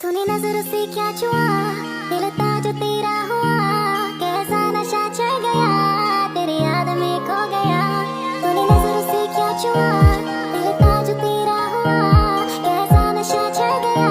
तूने नजरों से क्या छुआ, दिल था जो तेरा हुआ, कैसा नशा चढ़ गया, तेरी याद में खो गया। तूने नजरों से क्या छुआ, दिल था जो तेरा हुआ, कैसा नशा चढ़ गया,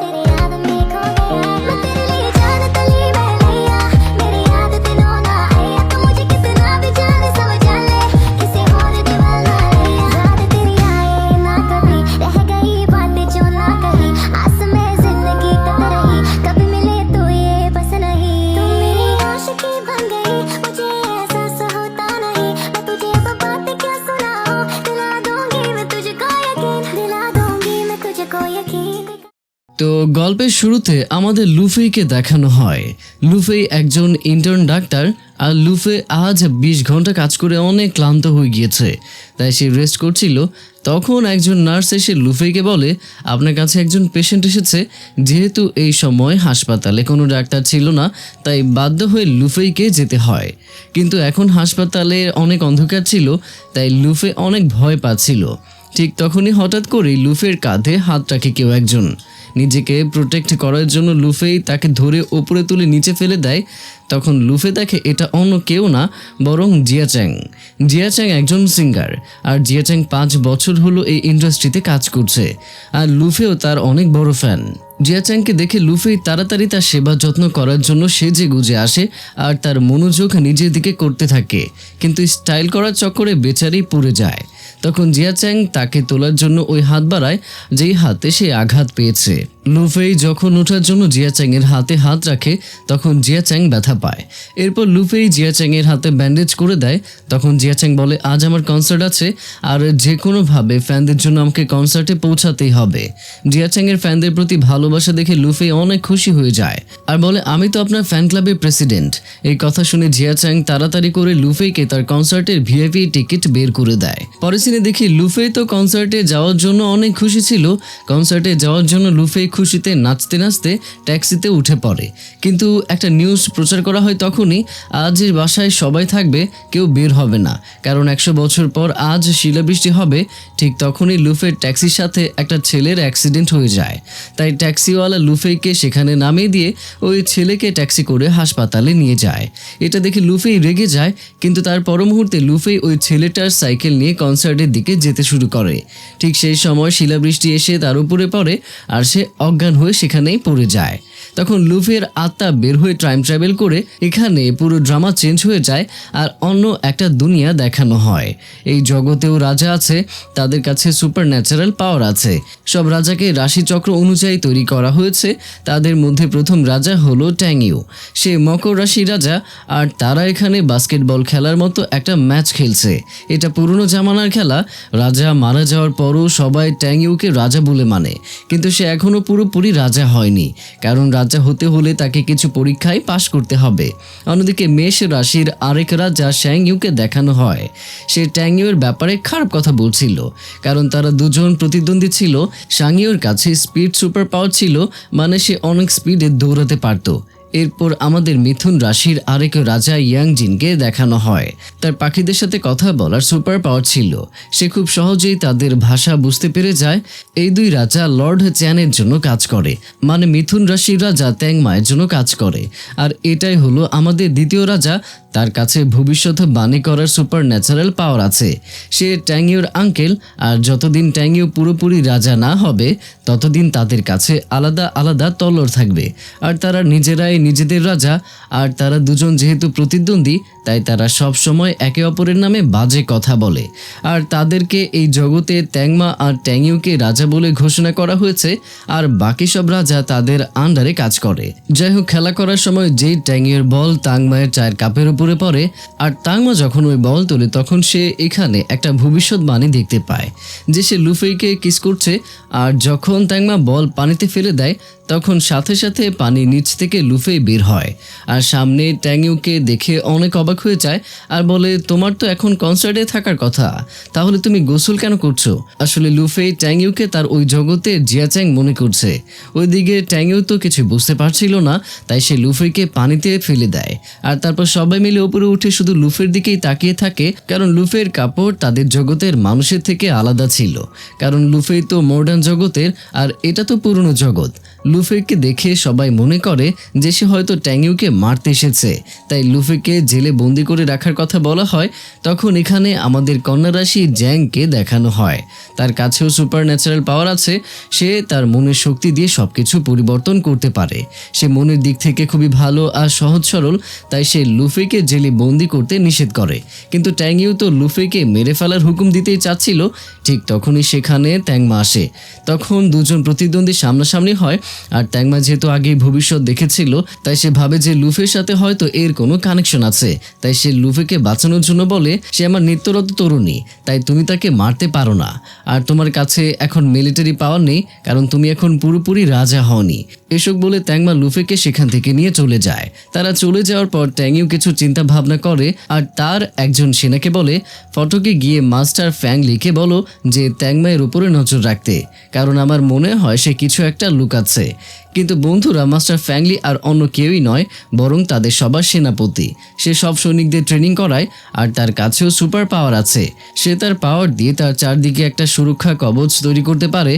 तेरी याद में खो गया। मैं तेरे लिए जान तली मैं लिया, मेरी याद दिनों ना आया, तो मुझे कितना भी जाने समझ ले, किसी और दीवाना लिया। याद तेरी आए ना कभी, रह गई बातें जो ना कही, आस में जिंदगी कत रही, कभी मिले तो ये बस नहीं। तू मेरी आशिकी बन गई, मुझे एहसास होता नहीं, मैं तुझे अब बातें क्या सुनाऊं, दिला दूंगी मैं तुझको यकीन, दिला दूंगी मैं तुझको यकीन। তো গল্পের শুরুতে আমাদের লুফিকে দেখানো হয়। লুফি একজন ইন্টার্ন ডাক্তার, আর লুফি আজ 20 ঘন্টা কাজ করে অনেক ক্লান্ত হয়ে গিয়েছে, তাই সে রেস্ট করছিল। তখন একজন নার্স এসে লুফিকে বলে, আপনার কাছে একজন পেশেন্ট এসেছে। যেহেতু এই সময় হাসপাতালে কোনো ডাক্তার ছিল না, তাই বাধ্য হয়ে লুফিকে যেতে হয়। কিন্তু এখন হাসপাতালে অনেক অন্ধকার ছিল, তাই লুফি অনেক ভয় পাচ্ছিল। ঠিক তখনই হঠাৎ করেই লুফির কাঁধে হাত রাখে কেউ একজন। নিজেকে প্রোটেক্ট করার জন্য লুফি তাকে ধরে ওপরে তুলে নিচে ফেলে দেয়। তখন লুফি দেখে এটা অন্য কেউ না, বরং জিয়া চ্যাং। জিয়া চ্যাং একজন সিঙ্গার, আর জিয়া চ্যাং 5 বছর হলো এই ইন্ডাস্ট্রিতে কাজ করছে, আর লুফিও তার অনেক বড় ফ্যান। জিয়া চ্যাংকে দেখে লুফি তাড়াতাড়ি তার সেবা যত্ন করার জন্য সেজে গুজে আসে, আর তার মনোযোগ নিজের দিকে করতে থাকে। কিন্তু স্টাইল করার চক্করে বেচারি পুড়ে যায়। তখন জিয়া চ্যাং তাকে তোলার জন্য ওই হাত বাড়ায়, যেই হাতে সে আঘাত পেয়েছে। লুফি যখন ওঠার জন্য জিয়া চ্যাংয়ের হাতে হাত রাখে, তখন জিয়া চ্যাং ব্যথা পায়। এরপর লুফি জিয়া চ্যাংয়ের হাতে ব্যান্ডেজ করে দেয়। তখন জিয়া চ্যাং বলে, আজ আমার কনসার্ট আছে, আর যে কোনোভাবে ফ্যানদের জন্য আমাকে কনসার্টে পৌঁছাতেই হবে। জিয়া চ্যাংয়ের ফ্যানদের প্রতি ভালোবাসা দেখে লুফি অনেক খুশি হয়ে যায়, আর বলে, আমি তো আপনার ফ্যান ক্লাবের প্রেসিডেন্ট। এই কথা শুনে জিয়া চ্যাং তাড়াতাড়ি করে লুফিকে তার কনসার্টের ভিআইপি টিকিট বের করে দেয়। পরে সিনে দেখি লুফি তো কনসার্টে যাওয়ার জন্য অনেক খুশি ছিল। কনসার্টে যাওয়ার জন্য লুফি খুশিতে নাচতে নাচতে ট্যাক্সিতে উঠে পড়ে। কিন্তু একটা নিউজ প্রচার করা হয় তখনই, আজ বাসায় সবাই থাকবে, কেউ বের হবে না, কারণ 100 বছর পর আজ শিলাবৃষ্টি হবে। ঠিক তখনই লুফির ট্যাক্সির সাথে একটা ছেলের অ্যাক্সিডেন্ট হয়ে যায়। তাই ট্যাক্সিওয়ালা লুফিকে সেখানে নামিয়ে দিয়ে ওই ছেলেকে ট্যাক্সি করে হাসপাতালে নিয়ে যায়। এটা দেখে লুফি রেগে যায়, কিন্তু তার পর মুহূর্তে লুফি ওই ছেলেটার সাইকেল নিয়ে কনসার্টের দিকে যেতে শুরু করে। ঠিক সেই সময় শিলাবৃষ্টি এসে তার উপরে পড়ে, আর সে অজ্ঞান হয়ে সেখানেই পড়ে যায়। তখন লুফির আত্মা বের হয়ে টাইম ট্রাভেল করে এখানে পুরো ড্রামা চেঞ্জ হয়ে যায়, আর অন্য একটা দুনিয়া দেখানো হয়। এই জগতেও রাজা আছে, তাদের কাছে সুপার ন্যাচারাল পাওয়ার আছে। সব রাজাকে রাশিচক্র অনুযায়ী তৈরি করা হয়েছে। তাদের মধ্যে প্রথম রাজা হলো ট্যাংইউ, সে মকর রাশির রাজা, আর তারা এখানে বাস্কেটবল খেলার মতো একটা ম্যাচ খেলছে। এটা পুরনো জামানার খেলা। রাজা মারা যাওয়ার পরও সবাই ট্যাংইউকে রাজা বলে মানে, কিন্তু সে এখনও পুরোপুরি রাজা হয়নি, কারণ রাজা হতে হলে তাকে কিছু পরীক্ষায় পাশ করতে হবে। অন্যদিকে মেষ রাশির আরেক রাজা শ্যাংইউকে দেখানো হয়। সে ট্যাংইউর ব্যাপারে খারাপ কথা বলছিল, কারণ তারা দুজন প্রতিদ্বন্দ্বী ছিল। শ্যাংইউর কাছে স্পিড সুপার পাওয়ার ছিল, মানে সে অনেক স্পিডে দৌড়াতে পারত। এরপর আমাদের মিথুন রাশির আরেক রাজা ইয়াংজিনকে দেখানো হয়। তার পাখিদের সাথে কথা বলার সুপার পাওয়ার ছিল, সে খুব সহজেই তাদের ভাষা বুঝতে পেরে যায়। এই দুই রাজা লর্ড চ্যানের জন্য কাজ করে, মানে মিথুন রাশির রাজা ত্যাংমায়ের জন্য কাজ করে। আর এটাই হলো আমাদের দ্বিতীয় রাজা, তার কাছে ভবিষ্যৎ বাণী করার সুপার ন্যাচারাল পাওয়ার আছে। সে ট্যাংইউর আঙ্কেল, আর যতদিন ট্যাংইউ পুরোপুরি রাজা না হবে ততদিন তাদের কাছে আলাদা আলাদা তলোয়ার থাকবে, আর তারা নিজেরাই নিজেদের রাজা। আর তারা দুজন যেহেতু প্রতিদ্বন্দ্বী, তাই তারা সব সময় একে অপরের নামে বাজে কথা বলে। আর তাদেরকে এই জগতে ত্যাংমা আর ট্যাংইউকে রাজা বলে ঘোষণা করা হয়েছে, আর বাকি সব রাজা তাদের আন্ডারে কাজ করে। যাই হোক, খেলা করার সময় যেই ট্যাংইউর বল তাংমায়ের চায়ের কাপের উপরে পড়ে, আর তাংমা যখন ওই বল তোলে তখন সে এখানে একটা ভবিষ্যৎবাণী দেখতে পায় যে সে লুফিকে কিস করছে। আর যখন তাংমা বল পানিতে ফেলে দেয়, তখন সাথে সাথে পানি নিচ থেকে লুফি বের হয়, আর সামনে ট্যাংইউকে দেখে অনেক অবাক অবাক হয়ে যায় আর বলে, তোমার তো এখন কনসার্টে থাকার কথা, তাহলে তুমি গোসল কেন করছো? আসলে লুফেই ট্যাংইউকে তার ওই জগতে জিয়াচ্যাং মনে করছে। ওইদিকে ট্যাংইউ তো কিছু বুঝতে পারছিল না, তাই সে লুফেইকে পানিতে ফেলে দেয়। আর তারপর সবাই মিলে উপরে উঠে শুধু লুফের দিকেই তাকিয়ে থাকে, কারণ লুফের কাপড় তাদের জগতের মানুষের থেকে আলাদা ছিল। কারণ লুফেই তো মডার্ন জগতের আর এটা তো পুরনো জগৎ। লুফেকে দেখে সবাই মনে করে যে সে হয়তো ট্যাংইউকে মারতে এসেছে, তাই লুফেকে জেলে বন্দি করে রাখার কথা বলা হয়। তখন এখানে আমাদের কন্যারাশি জ্যাংকে দেখানো হয়। তার কাছেও সুপার ন্যাচারাল পাওয়ার আছে, সে তার মনের শক্তি দিয়ে সবকিছু পরিবর্তন করতে পারে। সে মনের দিক থেকে খুবই ভালো আর সহজ সরল, তাই সে লুফেকে জেলে বন্দি করতে নিষেধ করে। কিন্তু ট্যাংইউ তো লুফেকে মেরে ফেলার হুকুম দিতেই চাচ্ছিল। ঠিক তখনই সেখানে ট্যাংমা আসে। তখন দুজন প্রতিদ্বন্দ্বী সামনাসামনি হয়, আর ট্যাংমা যেহেতু আগেই ভবিষ্যৎ দেখেছিল, তাই সে ভাবে যে লুফের সাথে হয়তো এর কোনো কানেকশন আছে। তাই সে লুফেকে বাঁচানোর জন্য বলে, সে আমার নিত্যরত তরুণী, তাই তুমি তাকে মারতে পারো না। আর তোমার কাছে এখন মিলিটারি পাওয়ার নেই, কারণ তুমি এখন পুরোপুরি রাজা হওনি। এসব বলে ট্যাংমা লুফেকে সেখান থেকে নিয়ে চলে যায়। তারা চলে যাওয়ার পর ট্যাংইউ কিছু চিন্তা ভাবনা করে আর তার একজন সেনাকে বলে, ফটকে গিয়ে মাস্টার ফ্যাং লিকে বলো যে ট্যাংমায়ের উপরে নজর রাখতে, কারণ আমার মনে হয় সে কিছু একটা লুকাচ্ছে। কিন্তু বন্ধুরা, মাস্টার ফ্যাংলি আর অন্য কেউই নয়, বরং তাদের সবার সেনাপতি। সে সব সৈনিকদের ট্রেনিং করায় আর তার কাছেও সুপার পাওয়ার আছে। সে তার পাওয়ার দিয়ে তার চারদিকে একটা সুরক্ষা কবচ তৈরি করতে পারে।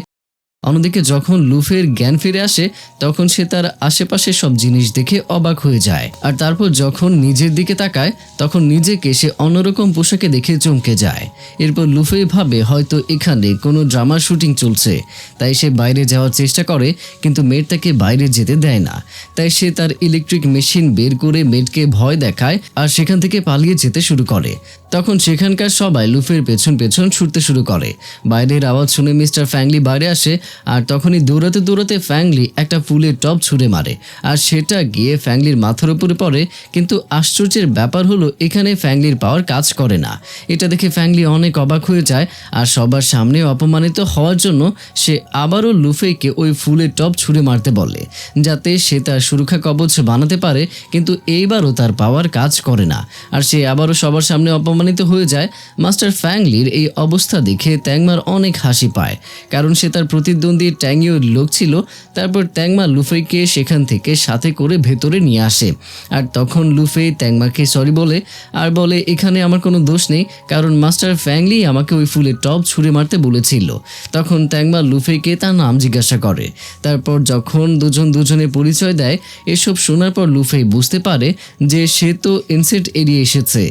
অন্যদিকে যখন লুফের জ্ঞান ফিরে আসে, তখন সে তার আশেপাশে সব জিনিস দেখে অবাক হয়ে যায়। আর তারপর যখন নিজের দিকে তাকায়, তখন নিজেকে সে অন্যরকম পোশাকে দেখে চমকে যায়। এরপর লুফে ভাবে হয়তো এখানে কোনো ড্রামার শুটিং চলছে, তাই সে বাইরে যাওয়ার চেষ্টা করে, কিন্তু মেড তাকে বাইরে যেতে দেয় না। তাই সে তার ইলেকট্রিক মেশিন বের করে মেডকে ভয় দেখায় আর সেখান থেকে পালিয়ে যেতে শুরু করে। তখন সেখানকার সবাই লুফের পেছন পেছন ছুটতে শুরু করে। বাইরের আওয়াজ শুনে মিস্টার ফ্যাংলি বাইরে আসে, আর তখনই দৌড়াতে দৌড়াতে ফ্যাংলি একটা ফুলের টব ছুঁড়ে মারে আর সেটা গিয়ে ফ্যাংলির মাথার উপরে পড়ে। কিন্তু আশ্চর্যের ব্যাপার হলো, এখানে ফ্যাংলির পাওয়ার কাজ করে না। এটা দেখে ফ্যাংলি অনেক অবাক হয়ে যায়, আর সবার সামনে অপমানিত হওয়ার জন্য সে আবারও লুফেকে ওই ফুলের টব ছুঁড়ে মারতে বলে, যাতে সে তার সুরক্ষা কবচ বানাতে পারে। কিন্তু এইবারও তার পাওয়ার কাজ করে না, আর সে আবারও সবার সামনে অপমানিত হয়ে যায়। মাস্টার ফ্যাংলির এই অবস্থা দেখে ট্যাংমার অনেক হাসি পায়, কারণ সে তার প্রতিদ্বন্দ্বী ট্যাংইউর লোক ছিল। তারপর ট্যাংমা লুফেইকে সেখান থেকে সাথে করে ভেতরে নিয়ে আসে, আর তখন লুফেই ট্যাংমাকে সরি বলে আর বলে, এখানে আমার কোনো দোষ নেই, কারণ মাস্টার ফ্যাংলি আমাকে ওই ফুলের টব ছুঁড়ে মারতে বলেছিল। তখন ট্যাংমা লুফেইকে তার নাম জিজ্ঞাসা করে। তারপর যখন দুজনে পরিচয় দেয়, এসব শোনার পর লুফেই বুঝতে পারে যে সে তো ইনসেক্ট এড়িয়ে এসেছে।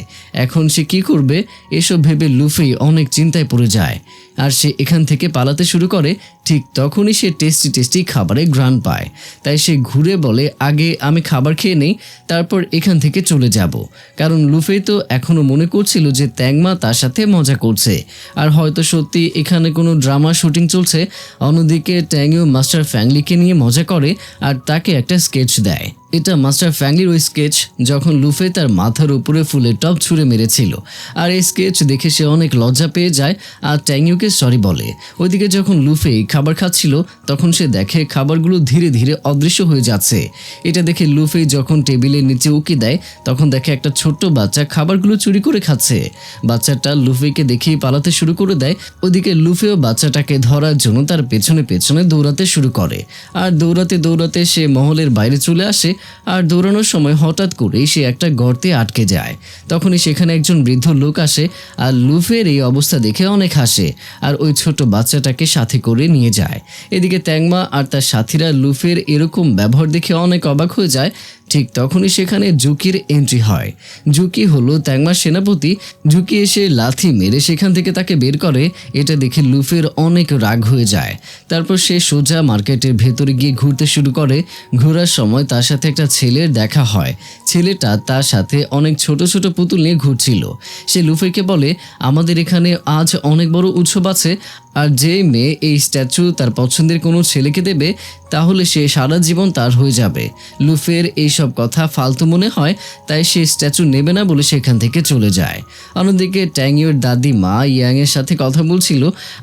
এখন সে কি করবে, এসব ভেবে লুফেই অনেক চিন্তায় পড়ে যায়, আর সে এখান থেকে পালাতে শুরু করে। ঠিক তখনই সে টেস্টি খাবারে ঘ্রাণ পায়, তাই সে ঘুরে বলে, আগে আমি খাবার খেয়ে নেই, তারপর এখান থেকে চলে যাব। কারণ লুফেই তো এখনও মনে করছিল যে ট্যাংমা তার সাথে মজা করছে, আর হয়তো সত্যি এখানে কোনো ড্রামা শুটিং চলছে। অন্যদিকে ট্যাংইউ মাস্টার ফ্যাংলিকে নিয়ে মজা করে আর তাকে একটা স্কেচ দেয়। এটা মাস্টার ফ্যাংলির ওই স্কেচ যখন লুফে তার মাথার উপরে ফুলের টব ছুঁড়ে মেরেছিল, আর এই স্কেচ দেখে সে অনেক লজ্জা পেয়ে যায় আর ট্যাংইউকে সরি বলে। ওইদিকে যখন লুফে খাবার খাচ্ছিল, তখন সে দেখে খাবারগুলো ধীরে ধীরে অদৃশ্য হয়ে যাচ্ছে। এটা দেখে লুফে যখন টেবিলের নিচে উকি দেয়, তখন দেখে একটা ছোট্ট বাচ্চা খাবারগুলো চুরি করে খাচ্ছে। বাচ্চাটা লুফেকে দেখেই পালাতে শুরু করে দেয়। ওদিকে লুফেও বাচ্চাটাকে ধরার জন্য তার পেছনে পেছনে দৌড়াতে শুরু করে, আর দৌড়াতে দৌড়াতে সে মহলের বাইরে চলে আসে। আর দৌড়ানোর সময় হঠাৎ করেই সে একটা গর্তে আটকে যায়। তখনই সেখানে একজন বৃদ্ধ লোক আসে, আর লুফের এই অবস্থা দেখে অনেক হাসে, আর ওই ছোট বাচ্চাটাকে সাথে করে নিয়ে যায়। এদিকে ট্যাংমা আর তার সাথীরা লুফের এরকম ব্যবহার দেখে অনেক অবাক হয়ে যায়। ঠিক তখনই সেখানে জুকির এন্ট্রি হয়। জুকি হলো ট্যাংমার সেনাপতি। জুকি এসে লাথি মেরে সেখান থেকে তাকে বের করে। এটা দেখে লুফের অনেক রাগ হয়ে যায়। তারপর সে সোজা মার্কেটের ভেতরে গিয়ে ঘুরতে শুরু করে। ঘোরার সময় তার সাথে একটা ছেলের দেখা হয়। ছেলেটা তার সাথে অনেক ছোট ছোট পুতুল নিয়ে ঘুরছিল। সে লুফেকে বলে, আমাদের এখানে আজ অনেক বড় উৎসব আছে, আর যে মেয়ে এই স্ট্যাচু তার পছন্দের কোনো ছেলেকে দেবে তাহলে সে সারা জীবন তার হয়ে যাবে। লুফের এইসব কথা ফালতু মনে হয়, তাই সে স্ট্যাচু নেবে না বলে সেখান থেকে চলে যায়। অন্যদিকে ট্যাংইউর দাদি মা ইয়াংয়ের সাথে কথা বলছিল।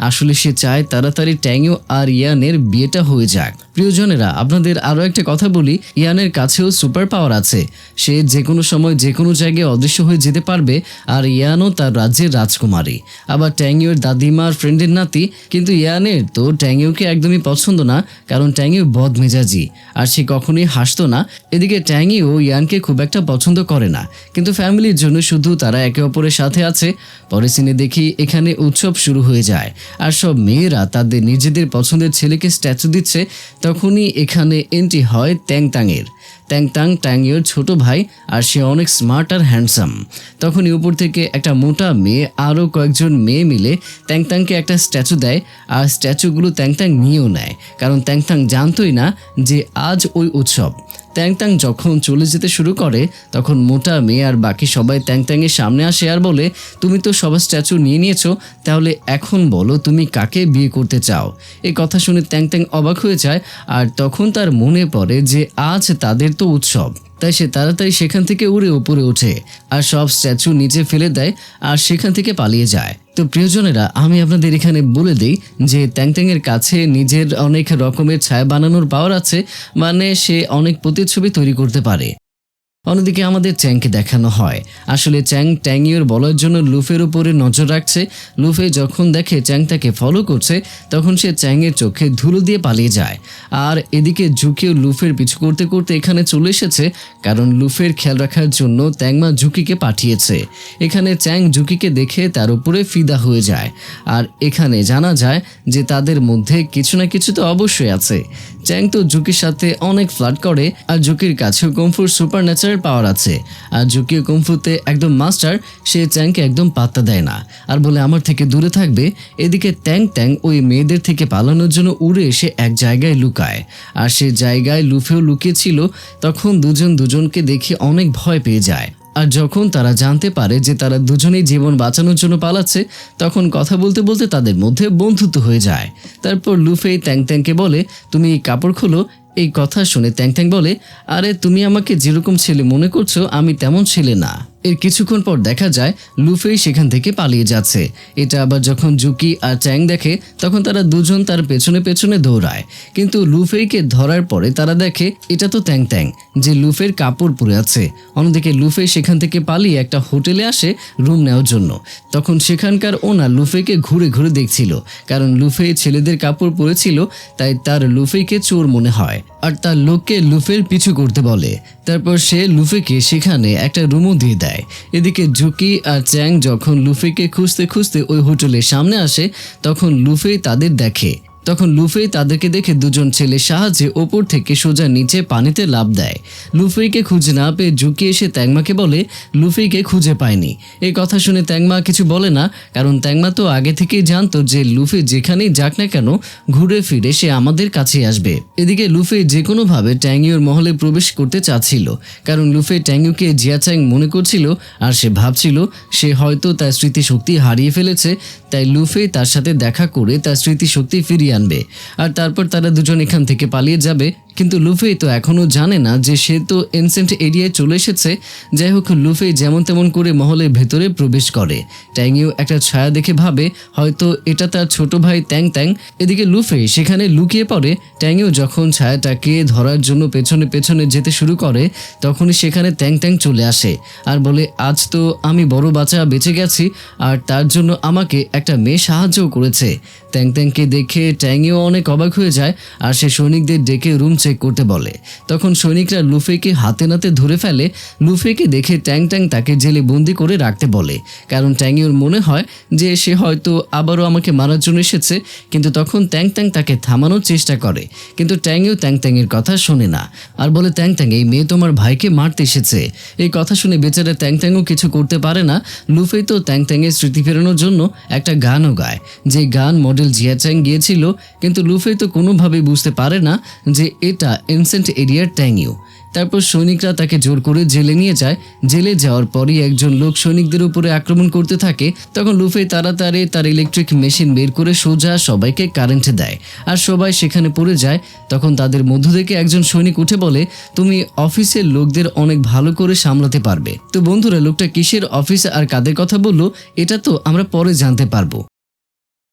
আসলে সে চায় তাড়াতাড়ি ট্যাংইউ আর ইয়ানের বিয়েটা হয়ে যাক। প্রিয়জনেরা, আপনাদের আরও একটা কথা বলি, ইয়ানের কাছেও সুপার পাওয়ার আছে। সে যে কোনো সময় যে কোনো জায়গায় অদৃশ্য হয়ে যেতে পারবে, আর ইয়ানও তার রাজ্যের রাজকুমারী। আবার ট্যাংইউর দাদিমার ফ্রেন্ডের নাতি, কিন্তু ইয়ানের তো ট্যাংইউকে একদমই পছন্দ না, কারণ ট্যাংইউ বদমেজাজি আর সে কখনোই হাসতো না। এদিকে ট্যাংইউ ইয়ানকে খুব একটা পছন্দ করে না, কিন্তু ফ্যামিলির জন্য শুধু তারা একে অপরের সাথে আছে। পরে সিনে দেখি এখানে উৎসব শুরু হয়ে যায় আর সব মেয়েরা তাদের নিজেদের পছন্দের ছেলেকে স্ট্যাচু দিচ্ছে। তখনই এখানে এন্ট্রি হয় ট্যাংতাংয়ের। ট্যাংতাং ট্যাংইউর ছোট ভাই, আর সে অনেক স্মার্ট আর হ্যান্ডসাম। তখনই উপর থেকে একটা মোটা মেয়ে আরও কয়েকজন মেয়ে মিলে ট্যাংতাংকে একটা স্ট্যাচু দেয়, আর স্ট্যাচুগুলো ট্যাংতাং নিয়েও নেয়, কারণ ট্যাংতাং জানতোই না যে আজ ওই উৎসব। ট্যাংতাং যখন চলে যেতে শুরু করে তখন মোটা মেয়ে আর বাকি সবাই ট্যাংতাংয়ের সামনে আসে আর বলে, তুমি তো সবার স্ট্যাচু নিয়ে নিয়েছো, তাহলে এখন বলো তুমি কাকে বিয়ে করতে চাও। এই কথা শুনে ট্যাংতাং অবাক হয়ে যায়, আর তখন তার মনে পড়ে যে আজ তাদের তো উৎসব। তাই সে তাড়াতাড়ি সেখান থেকে উড়ে উপরে ওঠে আর সব স্ট্যাচু নিচে ফেলে দেয় আর সেখান থেকে পালিয়ে যায়। তো প্রিয়জনেরা, আমি আপনাদের এখানে বলে দিই যে ট্যাংতাংয়ের কাছে নিজের অনেক রকমের ছায়া বানানোর পাওয়ার আছে, মানে সে অনেক প্রতিচ্ছবি তৈরি করতে পারে। অন্যদিকে আমাদের চ্যাংকে দেখানো হয়। আসলে চ্যাং ট্যাংইউর বলার জন্য লুফের উপরে নজর রাখছে। লুফে যখন দেখে চ্যাং তাকে ফলো করছে তখন সে চ্যাংয়ের চোখে ধুলো দিয়ে পালিয়ে যায়। আর এদিকে জুকিও লুফের পিছু করতে করতে এখানে চলে এসেছে, কারণ লুফের খেয়াল রাখার জন্য ট্যাংমা জুকিকে পাঠিয়েছে। এখানে চ্যাং জুকিকে দেখে তার উপরে ফিদা হয়ে যায়। আর এখানে জানা যায় যে তাদের মধ্যে কিছু না কিছু তো অবশ্যই আছে। চ্যাং তো জুকির সাথে অনেক ফ্লার্ট করে, আর জুকির কাছেও কুংফুর সুপার ন্যাচারাল পাওয়ার আছে। আর জুকিও কুংফুতে একদম মাস্টার, সে চ্যাংকে একদম পাত্তা দেয় না আর বলে আমার থেকে দূরে থাকবে। এদিকে ট্যাং ওই মেয়েদের থেকে পালানোর জন্য উড়ে এসে এক জায়গায় লুকায়, আর সে জায়গায় লুফেও লুকিয়েছিল। তখন দুজন দুজনকে দেখে অনেক ভয় পেয়ে যায়। আর যখন তারা জানতে পারে যে তারা দুজনেই জীবন বাঁচানোর জন্য পালাচ্ছে, তখন কথা বলতে বলতে তাদের মধ্যে বন্ধুত্ব হয়ে যায়। তারপর লুফে ট্যাংকে বলে, তুমি কাপড় খোলো। এই কথা শুনে ট্যাং বলে, আরে তুমি আমাকে যেরকম ছেলে মনে করছো আমি তেমন ছেলে না। এর কিছুক্ষণ পর দেখা যায় লুফেই সেখান থেকে পালিয়ে যাচ্ছে। এটা আবার যখন জুকি আর চ্যাং দেখে তখন তারা দুজন তার পেছনে পেছনে দৌড়ায়, কিন্তু লুফেইকে ধরার পরে তারা দেখে এটা তো ট্যাং যে লুফের কাপড় পরে আছে। অন্যদিকে লুফেই সেখান থেকে পালিয়ে একটা হোটেলে আসে রুম নেওয়ার জন্য। তখন সেখানকার ওনার লুফেইকে ঘুরে ঘুরে দেখছিল, কারণ লুফেই ছেলেদের কাপড় পরেছিল, তাই তার লুফেইকে চোর মনে হয় আর তার লোককে লুফের পিছু করতে বলে। তারপর সে লুফেকে সেখানে একটা রুমও দিয়ে দেয়। এদিকে জুকি আর চ্যাং যখন লুফেকে খুঁজতে খুঁজতে ওই হোটেলের সামনে আসে তখন লুফে তাদের দেখে। তখন লুফে তাদেরকে দেখে দুজন ছেলের সাহায্যে ওপর থেকে সোজা নিচে পানিতে লাফ দেয়। লুফেইকে খুঁজে না পেয়ে জুকি এসে ট্যাংমাকে বলে লুফেইকে খুঁজে পায়নি। এই কথা শুনে ট্যাংমা কিছু বলে না, কারণ ট্যাংমা তো আগে থেকেই জানতো যে লুফে যেখানেই যাক না কেন ঘুরে ফিরে সে আমাদের কাছে আসবে। এদিকে লুফে যে কোনোভাবে ট্যাংইউর মহলে প্রবেশ করতে চাচ্ছিল, কারণ লুফে ট্যাংইউকে জিয়াচ্যাং মনে করছিল আর সে ভাবছিল সে হয়তো তার স্মৃতিশক্তি হারিয়ে ফেলেছে, তাই লুফে তার সাথে দেখা করে তার স্মৃতিশক্তি ফিরিয়ে আনবে আর তারপর তারা দুজন এখান থেকে পালিয়ে যাবে। কিন্তু লুফে তো এখনো জানে না যে সে তো এনসেন্ট এরিয়ায় চলে এসেছে। যাই হোক, লুফে যেমন তেমন করে মহলের ভেতরে প্রবেশ করে। ট্যাংইউ একটা ছায়া দেখে ভাবে হয়তো এটা তার ছোট ভাই ট্যাং। এদিকে লুফে সেখানে লুকিয়ে পড়ে। ট্যাংইউ যখন ছায়াটাকে ধরার জন্য পেছনে পেছনে যেতে শুরু করে তখনই সেখানে ট্যাং চলে আসে আর বলে আজ তো আমি বড় বাচ্চা বেঁচে গেছি, আর তার জন্য আমাকে একটা মেয়ে সাহায্যও করেছে। ট্যাংকে দেখে ট্যাংইউ অনেক অবাক হয়ে যায় আর সে সৈনিকদের ডেকে রুম চেক করতে বলে। তখন সৈনিকরা লুফেকে হাতে নাতে ধরে ফেলে। লুফেকে দেখে ট্যাং তাকে জেলে বন্দি করে রাখতে বলে, কারণ ট্যাংইউর মনে হয় যে সে হয়তো আবারও আমাকে মারার জন্য এসেছে। কিন্তু তখন ট্যাং তাকে থামানোর চেষ্টা করে, কিন্তু ট্যাংইউ ট্যাংয়ের কথা শোনে না আর বলে ট্যাং এই মেয়ে তোমার ভাইকে মারতে এসেছে। এই কথা শুনে বেচারা ট্যাংও কিছু করতে পারে না। লুফে তো ট্যাংয়ের স্মৃতি ফেরানোর জন্য একটা গানও গায়, যে গান মডেল হোটেল জিয়াচ্যাং গিয়েছিল, কিন্তু লুফি তো কোনোভাবেই বুঝতে পারে না যে এটা এনসেন্ট এরিয়ার ট্যাংইউ। তারপর সৈনিকরা তাকে জোর করে জেলে নিয়ে যায়। জেলে যাওয়ার পরই একজন লোক সৈনিকদের উপরে আক্রমণ করতে থাকে। তখন লুফি তাড়াতাড়ি তার ইলেকট্রিক মেশিন বের করে সোজা সবাইকে কারেন্ট দেয়, আর সবাই সেখানে পড়ে যায়। তখন তাদের মধ্য থেকে একজন সৈনিক উঠে বলে, তুমি অফিসের লোকদের অনেক ভালো করে সামলাতে পারবে। তো বন্ধুরা, লোকটা কিসের অফিস আর কাদের কথা বললো এটা তো আমরা পরে জানতে পারবো।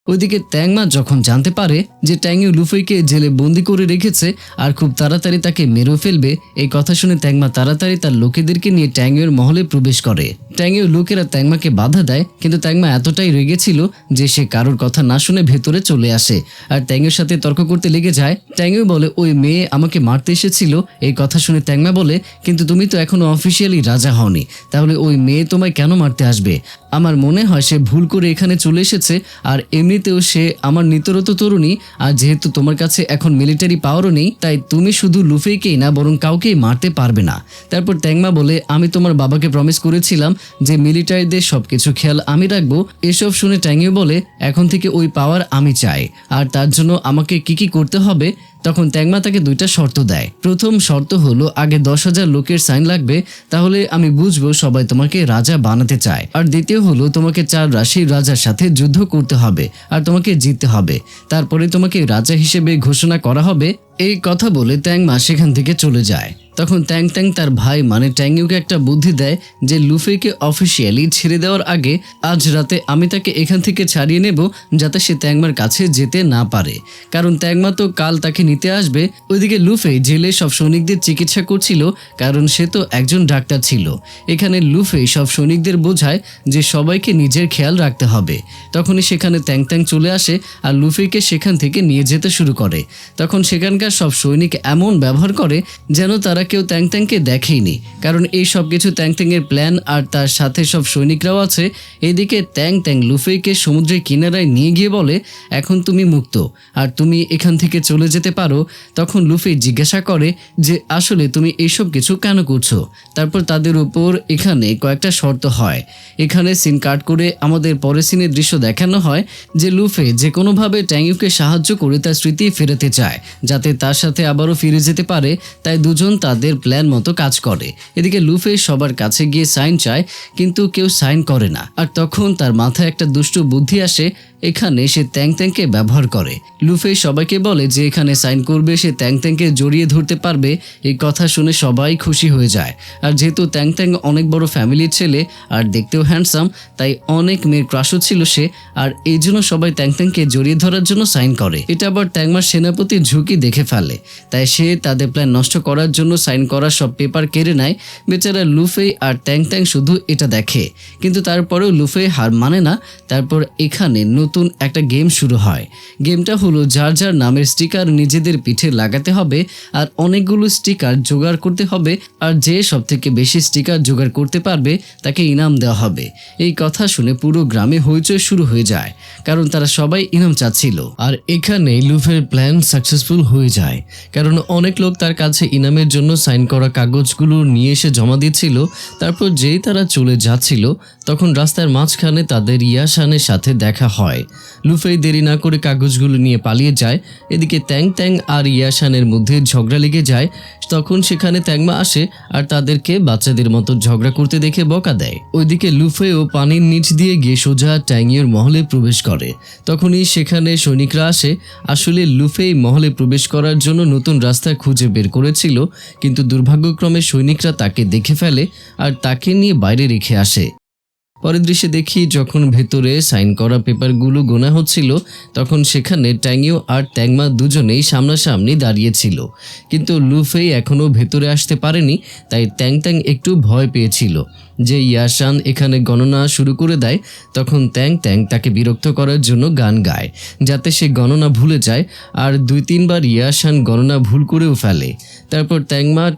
ওইদিকে ট্যাংমা যখন জানতে পারে যে ট্যাংইউ লুফিকে জেলে বন্দি করে রেখেছে আর খুব তাড়াতাড়ি তাকে মেরে ফেলবে, এই কথা শুনে ট্যাংমা তাড়াতাড়ি তার লোকেদেরকে নিয়ে ট্যাংইউর মহলে প্রবেশ করে। ট্যাংইউ লোকেরা ট্যাংমাকে বাধা দেয়, কিন্তু ট্যাংমা এতটাই রেগেছিল যে সে কারোর কথা না শুনে ভেতরে চলে আসে আর ট্যাংইউর সাথে তর্ক করতে লেগে যায়। ট্যাংইউ বলে, ওই মেয়ে আমাকে মারতে এসেছিল। এই কথা শুনে ট্যাংমা বলে, কিন্তু তুমি তো এখনো অফিসিয়ালি রাজা হওনি, তাহলে ওই মেয়ে তোমায় কেন মারতে আসবে? আমার মনে হয় সে ভুল করে এখানে চলে এসেছে, আর এমনিতেও সে আমার নিতরত তরুণী, আর যেহেতু তোমার কাছে এখন মিলিটারি পাওয়ারও নেই, তাই তুমি শুধু লুফিকেই না বরং কাউকেই মারতে পারবে না। তারপর ট্যাংমা বলে, আমি তোমার বাবাকে প্রমিস করেছিলাম যে মিলিটারিদের সবকিছু খেয়াল আমি রাখবো। এসব শুনে ট্যাংইউ বলে, এখন থেকে ওই পাওয়ার আমি চাই, আর তার জন্য আমাকে কি করতে হবে। তখন ট্যাংমা তাকে দুইটা শর্ত দেয়। প্রথম শর্ত হলো, আগে 10,000 লোকের সাইন লাগবে, তাহলে আমি বুঝবো সবাই তোমাকে রাজা বানাতে চায়। আর দ্বিতীয় হলো, তোমাকে 4 রাশির রাজার সাথে যুদ্ধ করতে হবে আর তোমাকে জিততে হবে, তারপরে তোমাকে রাজা হিসেবে ঘোষণা করা হবে। এই কথা বলে ট্যাংমা সেখান থেকে চলে যায়। তখন ট্যাং তার ভাই মানে ট্যাংইউকে একটা বুদ্ধি দেয় যে লুফিকে অফিসিয়ালি ছেড়ে দেওয়ার আগে আজ রাতে আমি তাকে এখান থেকে ছাড়িয়ে নেব, যাতে সে ট্যাংমার কাছে যেতে না পারে, কারণ ট্যাংমা তো কাল তাকে নিতে আসবে। ওইদিকে লুফি জেলে সব সৈনিকদের চিকিৎসা করছিল, কারণ সে তো একজন ডাক্তার ছিল। এখানে লুফি সব সৈনিকদের বোঝায় যে সবাইকে নিজের খেয়াল রাখতে হবে। তখনই সেখানে ট্যাং চলে আসে আর লুফিকে সেখান থেকে নিয়ে যেতে শুরু করে। তখন সেখানকার সব সৈনিক এমন ব্যবহার করে যেন তারা কেউ ট্যাংকে দেখেইনি, কারণ এই সব কিছু ট্যাংয়ের প্ল্যান, আর তার সাথে সব সৈনিকরাও আছে। এদিকে ট্যাং লুফিকে সমুদ্রের কিনারায় নিয়ে গিয়ে বলে, এখন তুমি মুক্ত আর তুমি এখান থেকে চলে যেতে পারো। তখন লুফি জিজ্ঞাসা করে যে আসলে তুমি এইসব কিছু কেন করছো। তারপর তাদের উপর এখানে কয়েকটা শর্ত হয়। এখানে সিন কাট করে আমাদের পরের সিনের দৃশ্য দেখানো হয় যে লুফি যে কোনোভাবে ট্যাংইউকে সাহায্য করে তার স্মৃতি ফেরাতে চায়, যাতে তার সাথে আবারও ফিরে যেতে পারে। তাই দুজন তাদের প্ল্যান মতো কাজ করে। এদিকে লুফি সবার কাছে গিয়ে সাইন চায়, কিন্তু কেউ সাইন করে না। আর তখন তার মাথায় একটা দুষ্টু বুদ্ধি আসে। এখানে সে ট্যাংকে ব্যবহার করে। লুফি সবাইকে বলে যে এখানে সাইন করবে সে ট্যাংকে জড়িয়ে ধরতে পারবে। এই কথা শুনে সবাই খুশি হয়ে যায়। আর যেহেতু ট্যাং অনেক বড় ফ্যামিলির ছেলে আর দেখতেও হ্যান্ডসাম, তাই অনেক মেয়ের ক্রাশও ছিল সে, আর এই জন্য সবাই ট্যাংকে জড়িয়ে ধরার জন্য সাইন করে। এটা আবার ট্যাংমার সেনাপতির ঝুঁকি দেখে ফেলে, তাই সে তাদের প্ল্যান নষ্ট করার জন্য সাইন করা সব পেপার কেড়ে নেয়। বেচারা লুফি আর ট্যাং শুধু এটা দেখে, কিন্তু তারপরেও লুফি হার মানে না। তারপর এখানে নতুন একটা গেম শুরু হয়। গেমটা হলো যার যার নামের স্টিকার নিজেদের পিঠে লাগাতে হবে আর অনেকগুলো স্টিকার জোগাড় করতে হবে, আর যে সব থেকে বেশি স্টিকার জোগাড় করতে পারবে তাকে ইনাম দেওয়া হবে। এই কথা শুনে পুরো গ্রামে হইচই শুরু হয়ে যায়, কারণ তারা সবাই ইনাম চাচ্ছিল। আর এখানে লুফির প্ল্যান সাকসেসফুল হয়ে যায়, কারণ অনেক লোক তার কাছে ইনামের জন্য সাইন করা কাগজগুলো নিয়ে এসে জমা দিচ্ছিল। তারপর যেই তারা চলে যাচ্ছিল তখন রাস্তার মাঝখানে তাদের ইয়াশানের সাথে দেখা হয়। লুফি দেরি না করে কাগজগুলো নিয়ে পালিয়ে যায়। এদিকে ট্যাং আর ইয়াশানের মধ্যে ঝগড়া লেগে যায়। তখন সেখানে ট্যাংমা আসে আর তাদেরকে বাচ্চাদের মতো ঝগড়া করতে দেখে বকা দেয়। ওইদিকে লুফিও পানির নিচ দিয়ে গিয়ে সোজা ট্যাংয়ের মহলে প্রবেশ করে। তখনই সেখানে সৈনিকরা আসে। আসলে লুফি মহলে প্রবেশ করার জন্য নতুন রাস্তা খুঁজে বের করেছিল, কিন্তু দুর্ভাগ্যক্রমে সৈনিকরা তাকে দেখে ফেলে আর তাকে নিয়ে বাইরে রেখে আসে। পরের দৃশ্যে দেখি যখন ভেতরে সাইন করা পেপারগুলো গোনা হচ্ছিল, তখন সেখানে ট্যাংইউ আর ট্যাংমা দুজনেই সামনাসামনি দাঁড়িয়েছিল, কিন্তু লুফি এখনও ভেতরে আসতে পারেনি। তাই ট্যাং একটু ভয় পেয়েছিল যে ইয়াশান এখানে গণনা শুরু করে দেয়। তখন ট্যাং তাকে বিরক্ত করার জন্য গান গায়, যাতে সে গণনা ভুলে যায়। আর 2-3 বার ইয়াশান গণনা ভুল করেও ফেলে। তারপর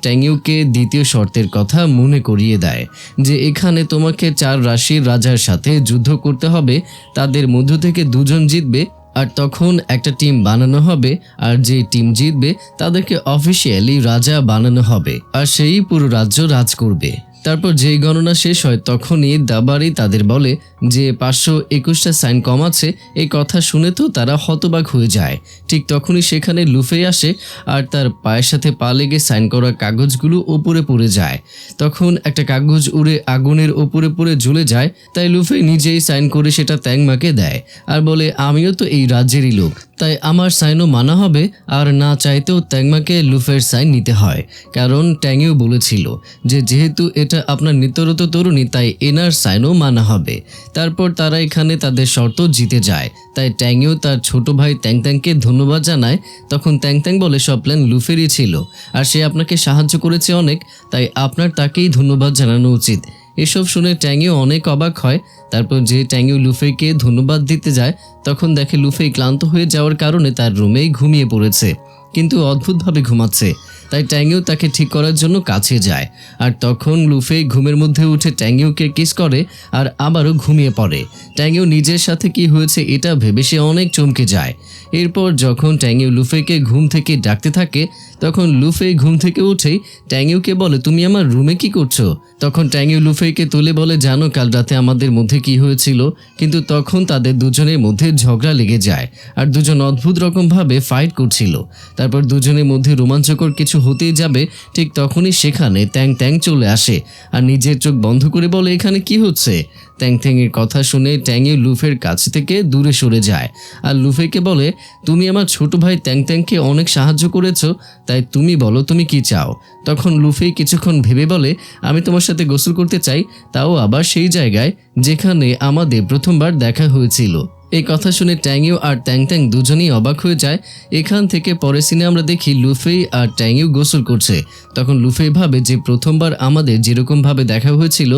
ট্যাংইউকে দ্বিতীয় শর্তের কথা মনে করিয়ে দেয় যে এখানে তোমাকে 4 রাশির রাজার সাথে যুদ্ধ করতে হবে, তাদের মধ্য থেকে 2 জন জিতবে। আর তখন একটা টিম বানানো হবে, আর যে টিম জিতবে তাদেরকে অফিসিয়ালি রাজা বানানো হবে, আর সেই পুরো রাজ্য রাজ করবে। তারপর যেই গণনা শেষ হয় তখনই দাবারি তাদের বলে যে 521টা সাইন কম আছে। এই কথা শুনে তো তারা হতবাক হয়ে যায়। ঠিক তখনই সেখানে লুফে আসে আর তার পায়ের সাথে পা লেগে সাইন করা কাগজগুলো ওপরে পড়ে যায়। তখন একটা কাগজ উড়ে আগুনের ওপরে পড়ে জ্বলে যায়। তাই লুফে নিজেই সাইন করে সেটা ট্যাংমাকে দেয় আর বলে আমিও তো এই রাজ্যেরই লোক, তাই আমার সাইনও মানা হবে। আর না চাইতেও ট্যাংমাকে লুফের সাইন নিতে হয়, কারণ ট্যাংও বলেছিল যে যেহেতু এটা আপনার নিত্যরত তরুণী তাই এনার সাইনও মানা হবে। তারপর তারা এখানে তাদের শর্ত জিতে যায়। তাই ট্যাংও তার ছোট ভাই ট্যাংকে ধন্যবাদ জানায়। তখন ট্যাং বলে সব প্ল্যান লুফেরই ছিল আর সে আপনাকে সাহায্য করেছে অনেক, তাই আপনার তাকেই ধন্যবাদ জানানো উচিত। এসব শুনে ট্যাংও অনেক অবাক হয়। তারপর যে ট্যাংও লুফেকে ধন্যবাদ দিতে যায় তখন দেখে লুফে ক্লান্ত হয়ে যাওয়ার কারণে তার রুমেই ঘুমিয়ে পড়েছে, কিন্তু অদ্ভুতভাবে ঘুমাচ্ছে। তাই ট্যাংও তাকে ঠিক করার জন্য কাছে যায়। আর তখন লুফে ঘুমের মধ্যে উঠে ট্যাংওকে কিস করে আর আবারও ঘুমিয়ে পড়ে। ট্যাংও নিজের সাথে কি হয়েছে এটা ভেবে সে অনেক চমকে যায়। এরপর যখন ট্যাংও লুফেকে ঘুম থেকে ডাকতে থাকে তখন লুফে ঘুম থেকে উঠেই ট্যাংওকে বলে তুমি আমার রুমে কি করছো? তখন ট্যাংও লুফেকে তুলে বলে জানো কাল রাতে আমাদের মধ্যে কি হয়েছিল? কিন্তু তখন তাদের দুজনের মধ্যে ঝগড়া লেগে যায় আর দুজন অদ্ভুত রকমভাবে ফাইট করছিল। তারপর দুজনের মধ্যে রোমাঞ্চকর কিছু হতেই যাবে, ঠিক তখনই সেখানে ট্যাং চলে আসে আর নিজের চোখ বন্ধ করে বলে এখানে কি হচ্ছে? ট্যাংয়ের কথা শুনে ট্যাংও লুফের কাছ থেকে দূরে সরে যায় আর লুফেকে বলে তুমি আমার ছোট ভাই ট্যাংকে অনেক সাহায্য করেছো, তাই তুমি বলো তুমি কি চাও? তখন লুফে কিছুক্ষণ ভেবে বলে আমি তোমার সাথে গোসল করতে চাই, তাও আবার সেই জায়গায় যেখানে আমাদের প্রথমবার দেখা হয়েছিল। এই কথা শুনে ট্যাংও আর ট্যাং দুজনেই অবাক হয়ে যায়। এখান থেকে পরের সিনে আমরা দেখি লুফে আর ট্যাংও গোসল করছে। তখন লুফে ভাবে যে প্রথমবার আমাদের যেরকমভাবে দেখা হয়েছিল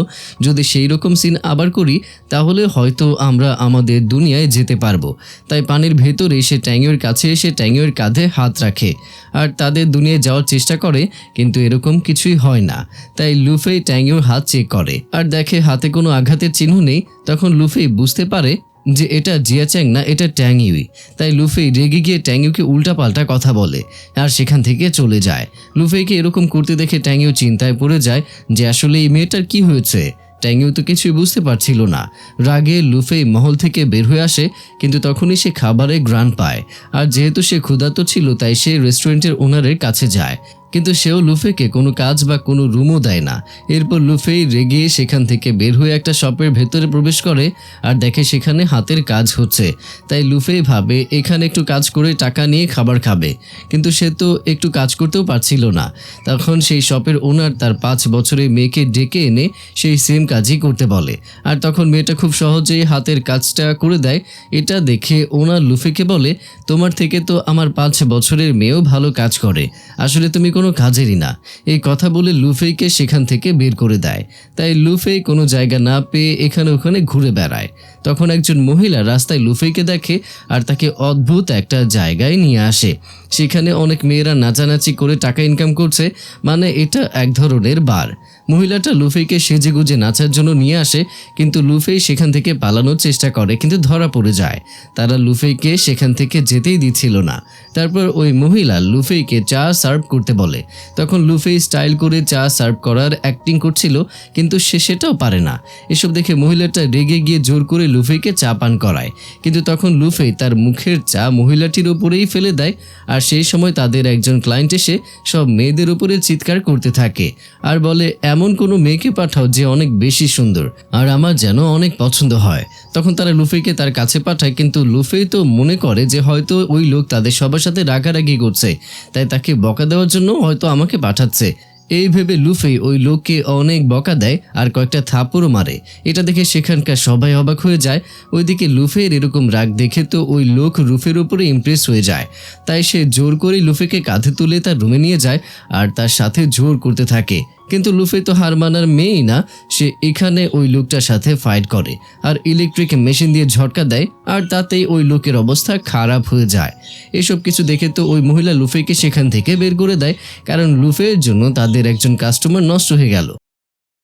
যদি সেই রকম সিন আবার করি তাহলে হয়তো আমরা আমাদের দুনিয়ায় যেতে পারবো। তাই পানির ভেতরে সে ট্যাংয়ের কাছে এসে ট্যাংয়ের কাঁধে হাত রাখে আর তাদের দুনিয়ায় যাওয়ার চেষ্টা করে, কিন্তু এরকম কিছুই হয় না। তাই লুফে ট্যাংয়ের হাত চেক করে আর দেখে হাতে কোনো আঘাতের চিহ্ন নেই। তখন লুফে বুঝতে পারে যে এটা জিয়াচ্যাং না, এটা ট্যাংইউই। তাই লুফে রেগে গিয়ে ট্যাংইউকে উল্টাপাল্টা কথা বলে আর সেখান থেকে চলে যায়। লুফেকে এরকম করতে দেখে ট্যাংইউ চিন্তায় পড়ে যায় যে আসলে এই মেয়েটার কি হয়েছে। ট্যাংইউ তো কিছুই বুঝতে পারছিল না। রাগে লুফে মহল থেকে বের হয়ে আসে, কিন্তু তখনই সে খাবারের ঘ্রাণ পায় আর যেহেতু সে ক্ষুধার্ত ছিল তাই সে রেস্টুরেন্টের ওনারের কাছে যায়, কিন্তু সেও লুফেকে কোনো কাজ বা কোনো রুমও দেয় না। এরপর লুফে রেগে সেখান থেকে বের হয়ে একটা শপের ভেতরে প্রবেশ করে আর দেখে সেখানে হাতের কাজ হচ্ছে। তাই লুফে ভাবে এখানে একটু কাজ করে টাকা নিয়ে খাবার খাবে, কিন্তু সে তো একটু কাজ করতেও পারছিল না। তখন সেই শপের ওনার তার 5 বছরের মেয়েকে ডেকে এনে সেই সেম কাজই করতে বলে আর তখন মেয়েটা খুব সহজেই হাতের কাজটা করে দেয়। এটা দেখে ওনার লুফেকে বলে তোমার থেকে তো আমার 5 বছরের মেয়েও ভালো কাজ করে, আসলে তুমি কোনো কাজেরই না। এই কথা বলে লুফেকে সেখান থেকে বের করে দেয়। তাই লুফে কোনো জায়গা না পেয়ে এখানে ওখানে ঘুরে বেড়ায়। তখন একজন মহিলা রাস্তায় লুফেকে দেখে আর তাকে অদ্ভুত একটা জায়গায় নিয়ে আসে। সেখানে অনেক মেয়েরা নাচানাচি করে টাকা ইনকাম করছে, মানে এটা এক ধরনের বার। মহিলাটা লুফেকে সেজেগুজে নাচার জন্য নিয়ে আসে, কিন্তু লুফে সেখান থেকে পালানোর চেষ্টা করে কিন্তু ধরা পড়ে যায়। তারা লুফেকে সেখান থেকে যেতেই দিচ্ছিল না। তারপর ওই মহিলা লুফেকে চা সার্ভ করতে বলে। তখন লুফে স্টাইল করে চা সার্ভ করার অ্যাক্টিং করছিল, কিন্তু সে সেটাও পারে না। এসব দেখে মহিলাটা রেগে গিয়ে জোর করে লুফেকে চা পান করায়, কিন্তু তখন লুফে তার মুখের চা মহিলাটির উপরেই ফেলে দেয়। আর সেই সময় তাদের একজন ক্লায়েন্ট এসে সব মেয়েদের উপরে চিৎকার করতে থাকে আর বলে এমন কোনো মেয়েকে পাঠাও যে অনেক বেশি সুন্দর আর আমার যেন অনেক পছন্দ হয়। তখন তারা লুফেকে তার কাছে পাঠায়, কিন্তু লুফে তো মনে করে যে হয়তো ওই লোক তাদের সবার সাথে রাগারাগি করছে, তাই তাকে বকা দেওয়ার জন্য হয়তো আমাকে পাঠাচ্ছে। এই ভেবে লুফে ওই লোককে অনেক বকা দেয় আর কয়েকটা থাপ্পড়ও মারে। এটা দেখে সেখানকার সবাই অবাক হয়ে যায়। ওইদিকে লুফের এরকম রাগ দেখে তো ওই লোক লুফের উপরে ইমপ্রেস হয়ে যায়, তাই সে জোর করে লুফেকে কাঁধে তুলে তার রুমে নিয়ে যায় আর তার সাথে জোর করতে থাকে। কিন্তু লুফে তো হার মানার মেয়েই না, সে এখানে ওই লোকটার সাথে ফাইট করে আর ইলেকট্রিক মেশিন দিয়ে ঝটকা দেয় আর তাতেই ওই লোকের অবস্থা খারাপ হয়ে যায়। এসব কিছু দেখে তো ওই মহিলা লুফেকে সেখান থেকে বের করে দেয়, কারণ লুফের জন্য তাদের একজন কাস্টমার নষ্ট হয়ে গেল।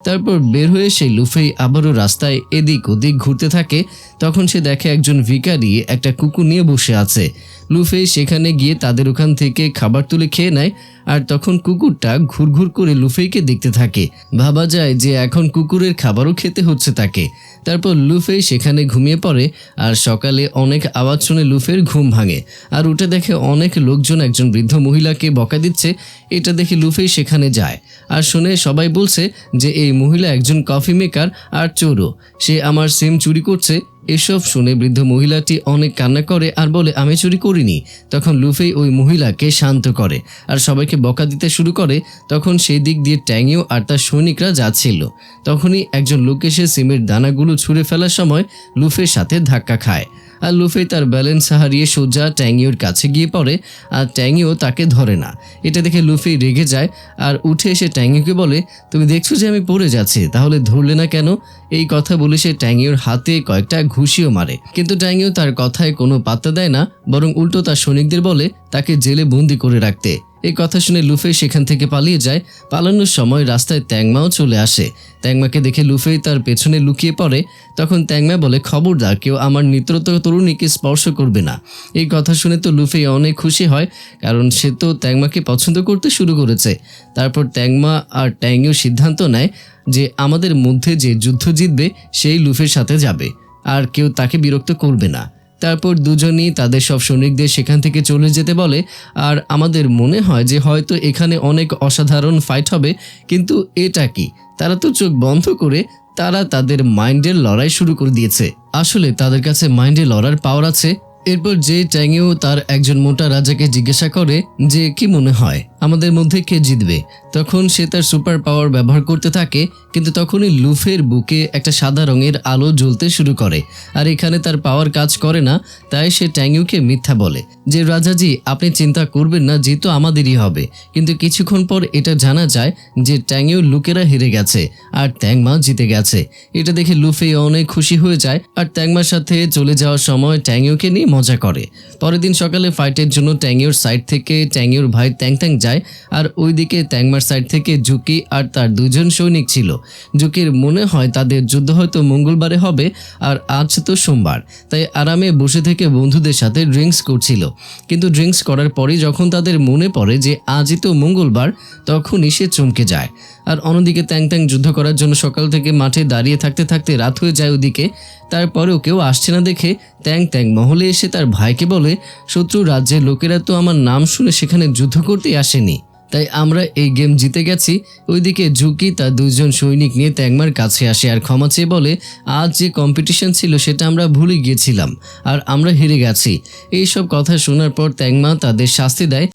তারপর বের হয়ে সেই লুফে আবারও রাস্তায় এদিক ওদিক ঘুরতে থাকে। তখন সে দেখে একজন ভিখারি একটা কুকুর নিয়ে বসে আছে। লুফে সেখানে গিয়ে তাদের ওখান থেকে খাবার তুলে খেয়ে নেয়। আর তখন কুকুরটা ঘুরঘুর করে লুফেইকে দেখতে থাকে। ভাবা যায় যে এখন কুকুরের খাবারও খেতে হচ্ছে তাকে। তারপর লুফেই সেখানে ঘুমিয়ে পড়ে। আর সকালে অনেক আওয়াজ শুনে লুফের ঘুম ভাঙে আর উঠে দেখে অনেক লোকজন একজন বৃদ্ধ মহিলাকে বকা দিচ্ছে। এটা দেখে লুফেই সেখানে যায় আর শুনে সবাই বলছে যে এই মহিলা একজন কফি মেকার আর চোরও, সে আমার সিম চুরি করছে। এসব শুনে বৃদ্ধ মহিলাটি অনেক কান্না করে আর বলে আমি চুরি করিনি। তখন লুফেই ওই মহিলাকে শান্ত করে আর সবাইকে বকা দিতে শুরু করে। তখন সেই দিক দিয়ে ট্যাংইও আর তার সৈনিকরা যাচ্ছিল। তখনই একজন লোক এসে সিমের দানাগুলো ছুঁড়ে ফেলার সময় লুফের সাথে ধাক্কা খায় আর লুফে তার ব্যালেন্স হারিয়ে সোজা ট্যাংইওর কাছে গিয়ে পড়ে আর ট্যাংইও তাকে ধরে না। এটা দেখে লুফি রেগে যায় আর উঠে এসে ট্যাংইওকে বলে তুমি দেখছো যে আমি পড়ে যাচ্ছি, তাহলে ধরলে না কেন? এই কথা বলে সে ট্যাংইওর হাতে কয়েকটা ঘুষিও মারে, কিন্তু ট্যাংইও তার কথায় কোনো পাত্তা দেয় না, বরং উল্টো তার সৈনিকদের বলে তাকে জেলে বন্দি করে রাখতে। এই কথা শুনে লুফে সেখান থেকে পালিয়ে যায়। পালানোর সময় রাস্তায় ট্যাংমাও চলে আসে। ট্যাংমাকে দেখে লুফে তার পেছনে লুকিয়ে পড়ে। তখন ট্যাংমা বলে খবরদার কেউ আমার নিত্যরত তরুণীকে স্পর্শ করবে না। এই কথা শুনে তো লুফে অনেক খুশি হয়, কারণ সে তো ট্যাংমাকে পছন্দ করতে শুরু করেছে। তারপর ট্যাংমা আর ট্যাংইও সিদ্ধান্ত নেয় যে আমাদের মধ্যে যে যুদ্ধ জিতবে সেই লুফের সাথে যাবে আর কেউ তাকে বিরক্ত করবে না। তারপর দুজনই তাদের সব সৈনিকদের সেখান থেকে চলে যেতে বলে। আর আমাদের মনে হয় যে হয়তো এখানে অনেক অসাধারণ ফাইট হবে, কিন্তু এটা কি? তারা তো চোখ বন্ধ করে তারা তাদের মাইন্ডের লড়াই শুরু করে দিয়েছে। আসলে তাদের কাছে মাইন্ডে লড়ার পাওয়ার আছে। এরপর যে ট্যাংইও তার একজন মোটা রাজাকে জিজ্ঞাসা করে যে কি মনে হয় আমাদের মধ্যে কে জিতবে। তখন সে তার সুপার পাওয়ার ব্যবহার করতে থাকে, কিন্তু তখনই লুফের বুকে একটা সাদা রঙের আলো জ্বলতে শুরু করে আর এখানে তার পাওয়ার কাজ করে না। তাই সে ট্যাংইওকে মিথ্যা বলে যে রাজাজি আপনি চিন্তা করবেন না, জিত আমাদেরই হবে। কিন্তু কিছুক্ষণ পর এটা জানা যায় যে ট্যাংইওর লোকেরা হেরে গেছে আর ট্যাংমা জিতে গেছে। এটা দেখে লুফে অনেক খুশি হয়ে যায় আর ট্যাংমার সাথে চলে যাওয়ার সময় ট্যাংইওকে নিয়ে মজা করে। পরের দিন সকালে ফাইটের জন্য ট্যাংইওর সাইড থেকে ট্যাংইওর ভাই ট্যাং ট্যাং যায় আর ওইদিকে ট্যাংমার সাইড থেকে জুকি আর তার দুজন সৈনিক ছিল। জুকির মনে হয় তাদের যুদ্ধ হয়তো মঙ্গলবারে হবে আর আজ তো সোমবার, তাই আরামে বসে থেকে বন্ধুদের সাথে ড্রিঙ্কস করছিল। কিন্তু ড্রিঙ্কস করার পরে যখন তাদের মনে পড়ে যে আজই তো মঙ্গলবার, তখনই সে চমকে যায়। আর অন্যদিকে ট্যাং ট্যাং যুদ্ধ করার জন্য সকাল থেকে মাঠে দাঁড়িয়ে থাকতে থাকতে রাত হয়ে যায় ওদিকে। তারপরেও কেউ আসছে না দেখে ট্যাং ট্যাং মহলে এসে তার ভাইকে বলে শত্রু রাজ্যের লোকেরা তো আমার নাম শুনে সেখানে যুদ্ধ করতেই আসেনি, তাই আমরা এই গেম জিতে গেছি। ওইদিকে জুকি তার দুজন সৈনিক নিয়ে ট্যাংমার কাছে আসে আর ক্ষমা চেয়ে বলে আজ যে কম্পিটিশন ছিল সেটা আমরা ভুলে গিয়েছিলাম আর আমরা হেরে গেছি। এইসব কথা শোনার পর ট্যাংমা তাদের শাস্তি দেয়।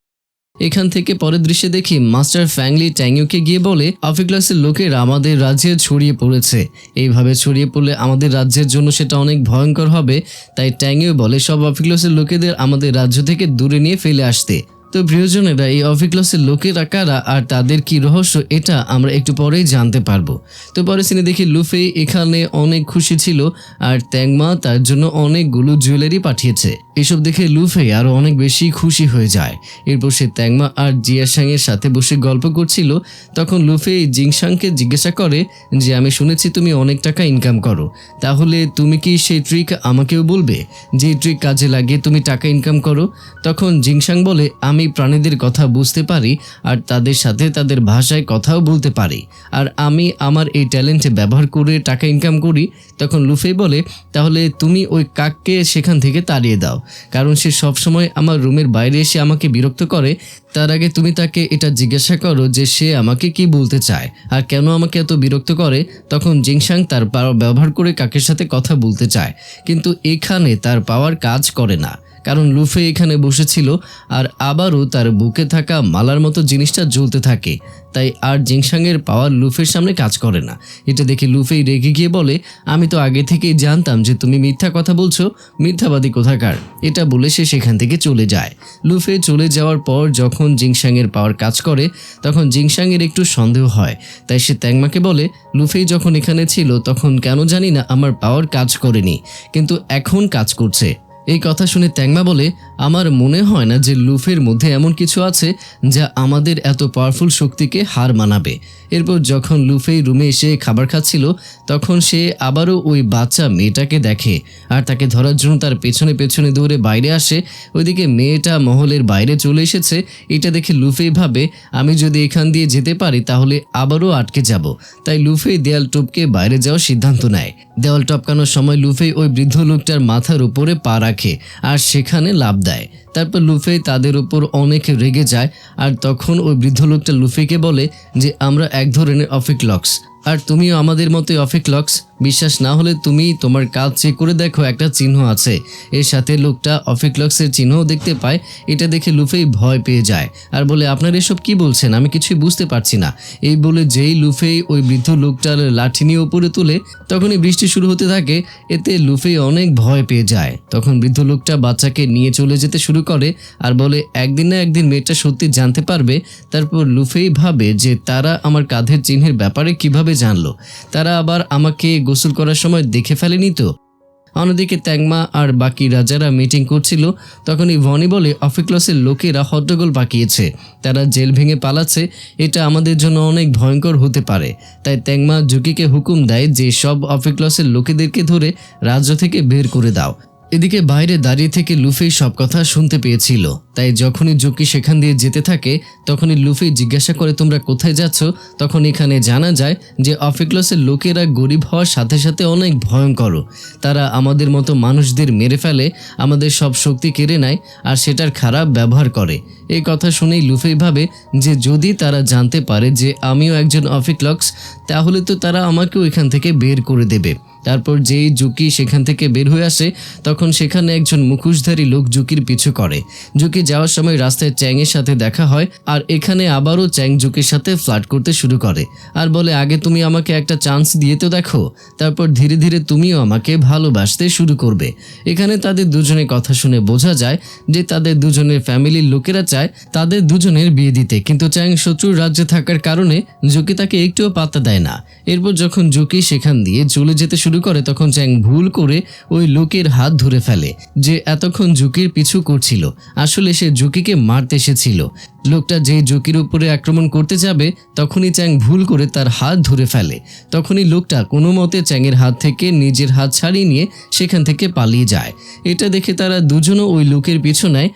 এখান থেকে পরের দৃশ্যে দেখি মাস্টার ফ্যাংলি ট্যাংইওকে গিয়ে বলে অফিক্লাসের লোকেরা আমাদের রাজ্যে ছড়িয়ে পড়েছে, এইভাবে ছড়িয়ে পড়লে আমাদের রাজ্যের জন্য সেটা অনেক ভয়ঙ্কর হবে। তাই ট্যাংইও বলে সব অফিক্লাসের লোকেদের আমাদের রাজ্য থেকে দূরে নিয়ে ফেলে আসতে। তো প্রিয়জনেরা এই অফিক্লাসের লোকেরা কারা আর তাদের কি রহস্য, এটা আমরা একটু পরেই জানতে পারবো। তো পরে সিনে দেখি লুফে এখানে অনেক খুশি ছিল আর ট্যাংমা তার জন্য অনেকগুলো জুয়েলারি পাঠিয়েছে। এসব দেখে লুফে আরো অনেক বেশি খুশি হয়ে যায়। এরপর সে ট্যাংমা আর জিয়াসাং এর সাথে বসে গল্প করছিল। তখন লুফে জিংসাংকে জিজ্ঞাসা করে যে আমি শুনেছি তুমি অনেক টাকা ইনকাম করো, তাহলে তুমি কি সেই ট্রিক আমাকেও বলবে যে ট্রিক কাজে লাগিয়ে তুমি টাকা ইনকাম করো? তখন জিংসাং বলে আমি প্রাণীদের কথা বুঝতে পারি আর তাদের সাথে তাদের ভাষায় কথাও বলতে পারি আর আমি আমার এই ট্যালেন্ট ব্যবহার করে টাকা ইনকাম করি। তখন লুফে বলে তাহলে তুমি ওই কাককে সেখান থেকে তাড়িয়ে দাও, কারণ সে সবসময় আমার রুমের বাইরে এসে আমাকে বিরক্ত করে। তার আগে তুমি তাকে এটা জিজ্ঞাসা করো যে সে আমাকে কি বলতে চায় আর কেন আমাকে এত বিরক্ত করে। তখন জিংসাং তার পাওয়ার ব্যবহার করে কাকের সাথে কথা বলতে চায়, কিন্তু এখানে তার পাওয়ার কাজ করে না, কারণ লুফে এখানে বসেছিল আর আবারও তার বুকে থাকা মালার মতো জিনিসটা জ্বলতে থাকে। তাই আর জিংসাংয়ের পাওয়ার লুফের সামনে কাজ করে না। এটা দেখে লুফেই রেগে গিয়ে বলে আমি তো আগে থেকেই জানতাম যে তুমি মিথ্যা কথা বলছো, মিথ্যাবাদী কোথাকার। এটা বলে সে সেখান থেকে চলে যায়। লুফে চলে যাওয়ার পর যখন জিংসাংয়ের পাওয়ার কাজ করে তখন জিংসাংয়ের একটু সন্দেহ হয়। তাই সে ট্যাংমাকে বলে লুফেই যখন এখানে ছিল তখন কেন জানি না আমার পাওয়ার কাজ করেনি, কিন্তু এখন কাজ করছে। এই কথা শুনে ট্যাংমা বলে আমার মনে হয় না যে লুফের মধ্যে এমন কিছু আছে যা আমাদের এত পাওয়ারফুল শক্তিকে হার মানাবে। এরপর যখন লুফেই রুমে এসে খাবার খাচ্ছিল তখন সে আবারও ওই বাচ্চা মেয়েটাকে দেখে আর তাকে ধরার জন্য তার পেছনে পেছনে দৌড়ে বাইরে আসে। ওইদিকে মেয়েটা মহলের বাইরে চলে এসেছে। এটা দেখে লুফেই ভাবে আমি যদি এখান দিয়ে যেতে পারি তাহলে আবারও আটকে যাব। তাই লুফেই দেয়াল টপকে বাইরে যাওয়ার সিদ্ধান্ত নেয়। দেওয়াল টপকানোর সময় লুফেই ওই বৃদ্ধ লোকটার মাথার উপরে পা রাখে আর সেখানে লাফ দেয়। তারপর লুফেই তাদের উপর অনেক রেগে যায় আর তখন ওই বৃদ্ধ লোকটা লুফেইকে বলে যে আমরা এক ধরনের অফিক্লক্স আর তুমিও আমাদের মতোই অফিক্লক্স। বিশ্বাস না হলে তুমি তোমার কাজ চেক করে দেখো, একটা চিহ্ন আছে। এর সাথে লোকটা অফিক্লক্সের চিহ্নও দেখতে পায়। এটা দেখে লুফেই ভয় পেয়ে যায় আর বলে আপনারা এসব কি বলছেন, আমি কিছুই বুঝতে পারছি না। এই বলে যেই লুফেই ওই বৃদ্ধ লোকটার লাঠি নিয়ে উপরে তুলে তখনই বৃষ্টি শুরু হতে থাকে। এতে লুফেই অনেক ভয় পেয়ে যায়। তখন বৃদ্ধ লোকটা বাচ্চাকে নিয়ে চলে যেতে শুরু করে আর বলে একদিন না একদিন মেয়েটা সত্যি জানতে পারবে। তারপর লুফেই ভাবে যে তারা আমার কাঁধের চিহ্নের ব্যাপারে কিভাবে জানলো, তারা আবার আমাকে গোসল করার সময় দেখে ফেলেনি তো। অন্যদিকে ট্যাংমা আর বাকি রাজারা মিটিং করছিল। তখনই ভনি বলে অফিক্লসের লোকেরা হট্টগোল পাকিয়েছে, তারা জেল ভেঙে পালাচ্ছে, এটা আমাদের জন্য অনেক ভয়ঙ্কর হতে পারে। তাই ট্যাংমা জুকিকে হুকুম দেয় যে সব অফিক্লসের লোকেদেরকে ধরে রাজ্য থেকে বের করে দাও। এদিকে বাইরে দাঁড়িয়ে থেকে লুফেই সব কথা শুনতে পেয়েছিল। তাই যখনই জুকি সেখান দিয়ে যেতে থাকে তখনই লুফেই জিজ্ঞাসা করে তোমরা কোথায় যাচ্ছ। তখন এখানে জানা যায় যে অফিক্লসের লোকেরা গরিব হওয়ার সাথে সাথে অনেক ভয়ঙ্কর। তারা আমাদের মতো মানুষদের মেরে ফেলে, আমাদের সব শক্তি কেড়ে নেয় আর সেটার খারাপ ব্যবহার করে। এই কথা শুনেই লুফেই ভাবে যে যদি তারা জানতে পারে যে আমিও একজন অফিক্লক্স তাহলে তো তারা আমাকেও এখান থেকে বের করে দেবে। তারপর যেই জুকি সেখান থেকে বের হয়ে আসে তখন সেখানে একজন মুখোশধারী লোক জুকির পিছু করে। জুকি যাওয়ার সময় রাস্তায় চ্যাংয়ের সাথে দেখা হয় আর এখানে আবারও চ্যাং জুকির সাথে ফ্লার্ট করতে শুরু করে আর বলে আগে তুমি আমাকে একটা চান্স দিয়ে তো দেখো, তারপর ধীরে ধীরে তুমিও আমাকে ভালোবাসতে শুরু করবে। এখানে তাদের দুজনের কথা শুনে বোঝা যায় যে তাদের দুজনের ফ্যামিলির লোকেরা চায় তাদের দুজনের বিয়ে দিতে, কিন্তু চ্যাং শত্রুর রাজ্যে থাকার কারণে জুকি তাকে একটুও পাত্তা দেয় না। এরপর যখন জুকি সেখান দিয়ে চলে যেতে শুরু করে তখন চ্যাং ভুল করে ওই লোকের হাত ধরে ফেলে যে এতক্ষণ জুকির পিছু করছিল। আসলে সে জুকিকে মারতে এসেছিল। লোকটা যে জুকির উপরে আক্রমণ করতে যাবে তখনই চ্যাং ভুল করে তার হাত ধরে ফেলে। তখনই লোকটা কোনো মতে চ্যাংয়ের হাত থেকে নিজের হাত ছাড়িয়ে নিয়ে সেখান থেকে পালিয়ে যায়। এটা দেখে তারা দুজনও ওই লোকের পিছু নেয়।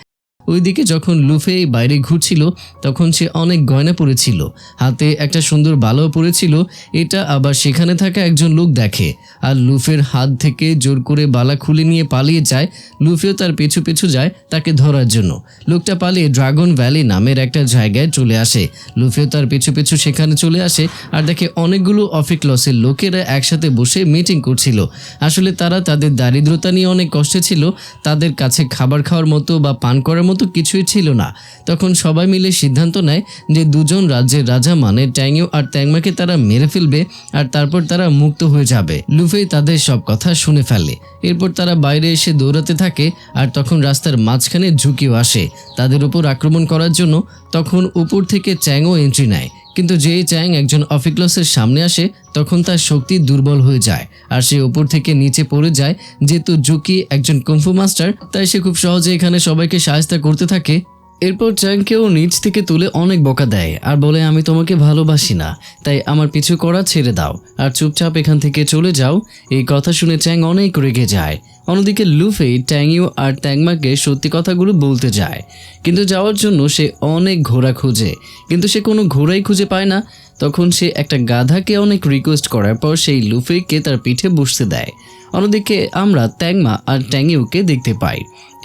ওইদিকে যখন লুফেই বাইরে ঘুরছিল তখন সে অনেক গয়না পরেছিল, হাতে একটা সুন্দর বালাও পরেছিল। এটা আবার সেখানে থাকা একজন লোক দেখে আর লুফের হাত থেকে জোর করে বালা খুলে নিয়ে পালিয়ে যায়। লুফেও তার পিছু পিছু যায় তাকে ধরার জন্য। লোকটা পালিয়ে ড্রাগন ভ্যালি নামের একটা জায়গায় চলে আসে। লুফেও তার পিছু পিছু সেখানে চলে আসে আর দেখে অনেকগুলো অফিক্লসের লোকেরা একসাথে বসে মিটিং করছিল। আসলে তারা তাদের দারিদ্রতা নিয়ে অনেক কষ্টে ছিল, তাদের কাছে খাবার খাওয়ার মতো বা পান করার মতো কিছুই ছিল না। তখন সবাই মিলে সিদ্ধান্ত নেয় যে দুজন রাজ্যের রাজা মানে ট্যাংইউ আর ট্যাংমাকে তারা মেরে ফেলবে আর তারপর তারা মুক্ত হয়ে যাবে। লুফেই তাদের সব কথা শুনে ফেলে। এরপর তারা বাইরে এসে দৌড়াতে থাকে আর তখন রাস্তার মাঝখানে ঝুঁকিও আসে তাদের উপর আক্রমণ করার জন্য। তখন উপর থেকে চ্যাংও এন্ট্রি নেয়, কিন্তু যেই চ্যাং একজন অফিক্লসের সামনে আসে তখন তার শক্তি দুর্বল হয়ে যায় আর সে উপর থেকে নিচে পড়ে যায়। যেহেতু জুকি একজন কুংফু মাস্টার তাই সে খুব সহজে এখানে সবাইকে সাহায্য করতে থাকে। এরপর চ্যাংকেও নিচ থেকে তুলে অনেক বকা দেয় আর বলে আমি তোমাকে ভালোবাসি না, তাই আমার পিছু করা ছেড়ে দাও আর চুপচাপ এখান থেকে চলে যাও। এই কথা শুনে চ্যাং অনেক রেগে যায়। অন্যদিকে লুফেই ট্যাংইউ আর ট্যাংমাকে সত্যি কথাগুলো বলতে যায়, কিন্তু যাওয়ার জন্য সে অনেক ঘোড়া খুঁজে, কিন্তু সে কোনো ঘোড়াই খুঁজে পায় না। তখন সে একটা গাধাকে অনেক রিকোয়েস্ট করার পর সেই লুফেইকে তার পিঠে বসতে দেয়। অন্যদিকে আমরা ট্যাংমা আর ট্যাংইউকে দেখতে পাই।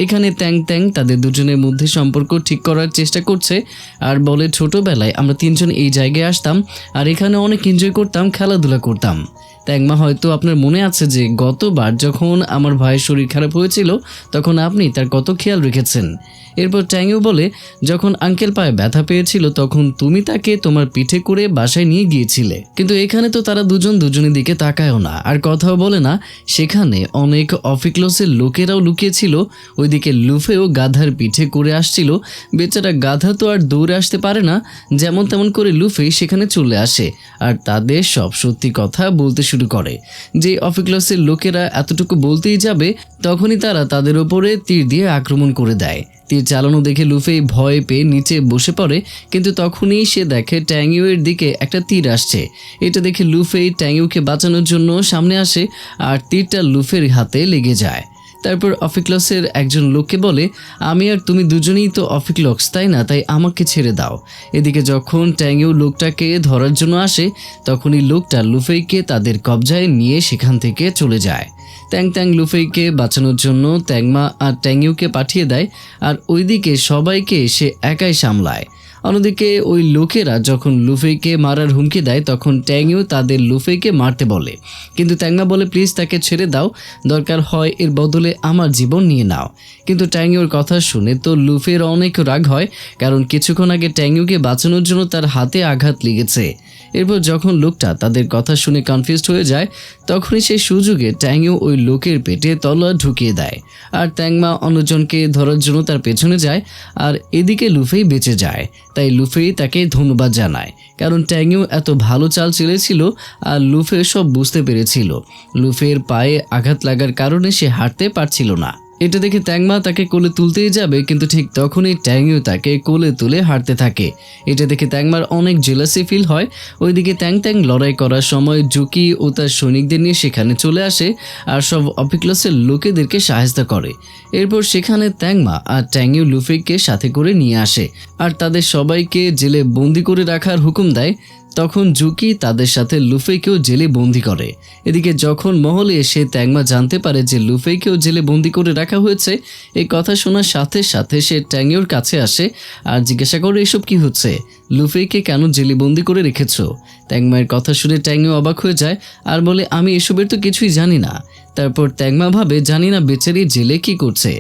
এখানে ট্যাং তাদের দুজনের মধ্যে সম্পর্ক ঠিক করার চেষ্টা করছে আর বলে ছোটবেলায় আমরা তিনজন এই জায়গায় আসতাম আর এখানে অনেক এনজয় করতাম, খেলাধুলা করতাম। ট্যাংমা হয়তো আপনার মনে আছে যে গতবার যখন আমার ভাইয়ের শরীর খারাপ হয়েছিল তখন আপনি তার কত খেয়াল রেখেছেন। এরপর ট্যাংইউ বলে যখন আঙ্কেল পায়ে ব্যথা পেয়েছিল তখন তুমি তাকে তোমার পিঠে করে বাসায় নিয়ে গিয়েছিলে, কিন্তু এখানে তো তারা দুজনের দিকে তাকায়ও না আর কথাও বলে না। সেখানে অনেক অফিক্লসের লোকেরাও লুকিয়েছিল ওইদিকে লুফেও গাধার পিঠে করে আসছিল। বেচারা গাধা তো আর দৌড়ে আসতে পারে না, যেমন তেমন করে লুফে সেখানে চলে আসে আর তাদের সব সত্যি কথা বলতে শুরু করে। যে অফিক্লসের লোকেরা এতটুকু বলতেই যাবে তখনই তারা তাদের ওপরে তীর দিয়ে আক্রমণ করে দেয়। তীর চালানো দেখে লুফে ভয় পেয়ে নিচে বসে পড়ে, কিন্তু তখনই সে দেখে ট্যাংইউয়ের দিকে একটা তীর আসছে। এটা দেখে লুফে ট্যাংইউকে বাঁচানোর জন্য সামনে আসে আর তীরটা লুফের হাতে লেগে যায়। তারপর অফিক্লসের একজন লোককে বলে, আমি আর তুমি দুজনেই তো অফিক্লক্স, তাই না? তাই আমাকে ছেড়ে দাও। এদিকে যখন ট্যাংইউ লোকটাকে ধরার জন্য আসে তখনই লোকটা লুফেইকে তাদের কবজায় নিয়ে সেখান থেকে চলে যায়। ট্যাং লুফেইকে বাঁচানোর জন্য ট্যাংমা আর ট্যাংইউকে পাঠিয়ে দেয় আর ওইদিকে সবাইকে সে একাই সামলায়। অন্যদিকে ওই লোকেরা যখন লুফেইকে মারার হুমকি দেয় তখন ট্যাংইউ তাদের লুফেইকে মারতে বলে, কিন্তু ট্যাংমা বলে প্লিজ তাকে ছেড়ে দাও, দরকার হয় এর বদলে আমার জীবন নিয়ে নাও। কিন্তু ট্যাংইউর কথা শুনে তো লুফের অনেক রাগ হয়, কারণ কিছুক্ষণ আগে ট্যাংইউকে বাঁচানোর জন্য তার হাতে আঘাত লেগেছে। এরপর যখন লোকটা তাদের কথা শুনে কনফিউজড হয়ে যায় তখনই সেই সুযোগে ট্যাংইউ ওই লোকের পেটে তলোয়ার ঢুকিয়ে দেয় আর ট্যাংমা অন্যজনকে ধরার জন্য তার পেছনে যায় আর এদিকে লুফেই বেঁচে যায়। তাই লুফেই তাকে ধন্যবাদ জানায়, কারণ ট্যাংইউ এত ভালো চাল চেলেছিল আর লুফে সব বুঝতে পেরেছিল। লুফের পায়ে আঘাত লাগার কারণে সে হাঁটতে পারছিল না। এটা দেখে ট্যাংমা তাকে কোলে তুলতেই যাবে, কিন্তু ঠিক তখনই ট্যাংইউ তাকে কোলে তুলে হাঁটতে থাকে। এটা দেখে ট্যাংমার অনেক জেলাসি ফিল হয়। ওইদিকে ট্যাং লড়াই করার সময় জুকি ও তার সৈনিকদের নিয়ে সেখানে চলে আসে আর সব অফিক্লসের লোকেদেরকে সাহায্য করে। এরপর সেখানে ট্যাংমা আর ট্যাংইউ লুফেইকে সাথে করে নিয়ে আসে আর তাদের সবাইকে জেলে বন্দি করে রাখার হুকুম দেয়। তখন জুকি তাদের সাথে লুফেইকেও জেলে বন্দি করে। এদিকে যখন মহলে এসে ট্যাংমা জানতে পারে যে লুফেইকেও জেলে বন্দি করে রাখা হয়েছে, এই কথা শোনার সাথে সাথে সে ট্যাংইউর কাছে আসে আর জিজ্ঞাসা করে এসব কি হচ্ছে, লুফেইকে কেন জেলে বন্দি করে রেখেছো? ট্যাংমায়ের কথা শুনে ট্যাংইউ অবাক হয়ে যায় আর বলে আমি এসবের তো কিছুই জানি না। তারপর ট্যাংমা ভাবে জানি না বেচারি জেলে কি করছে,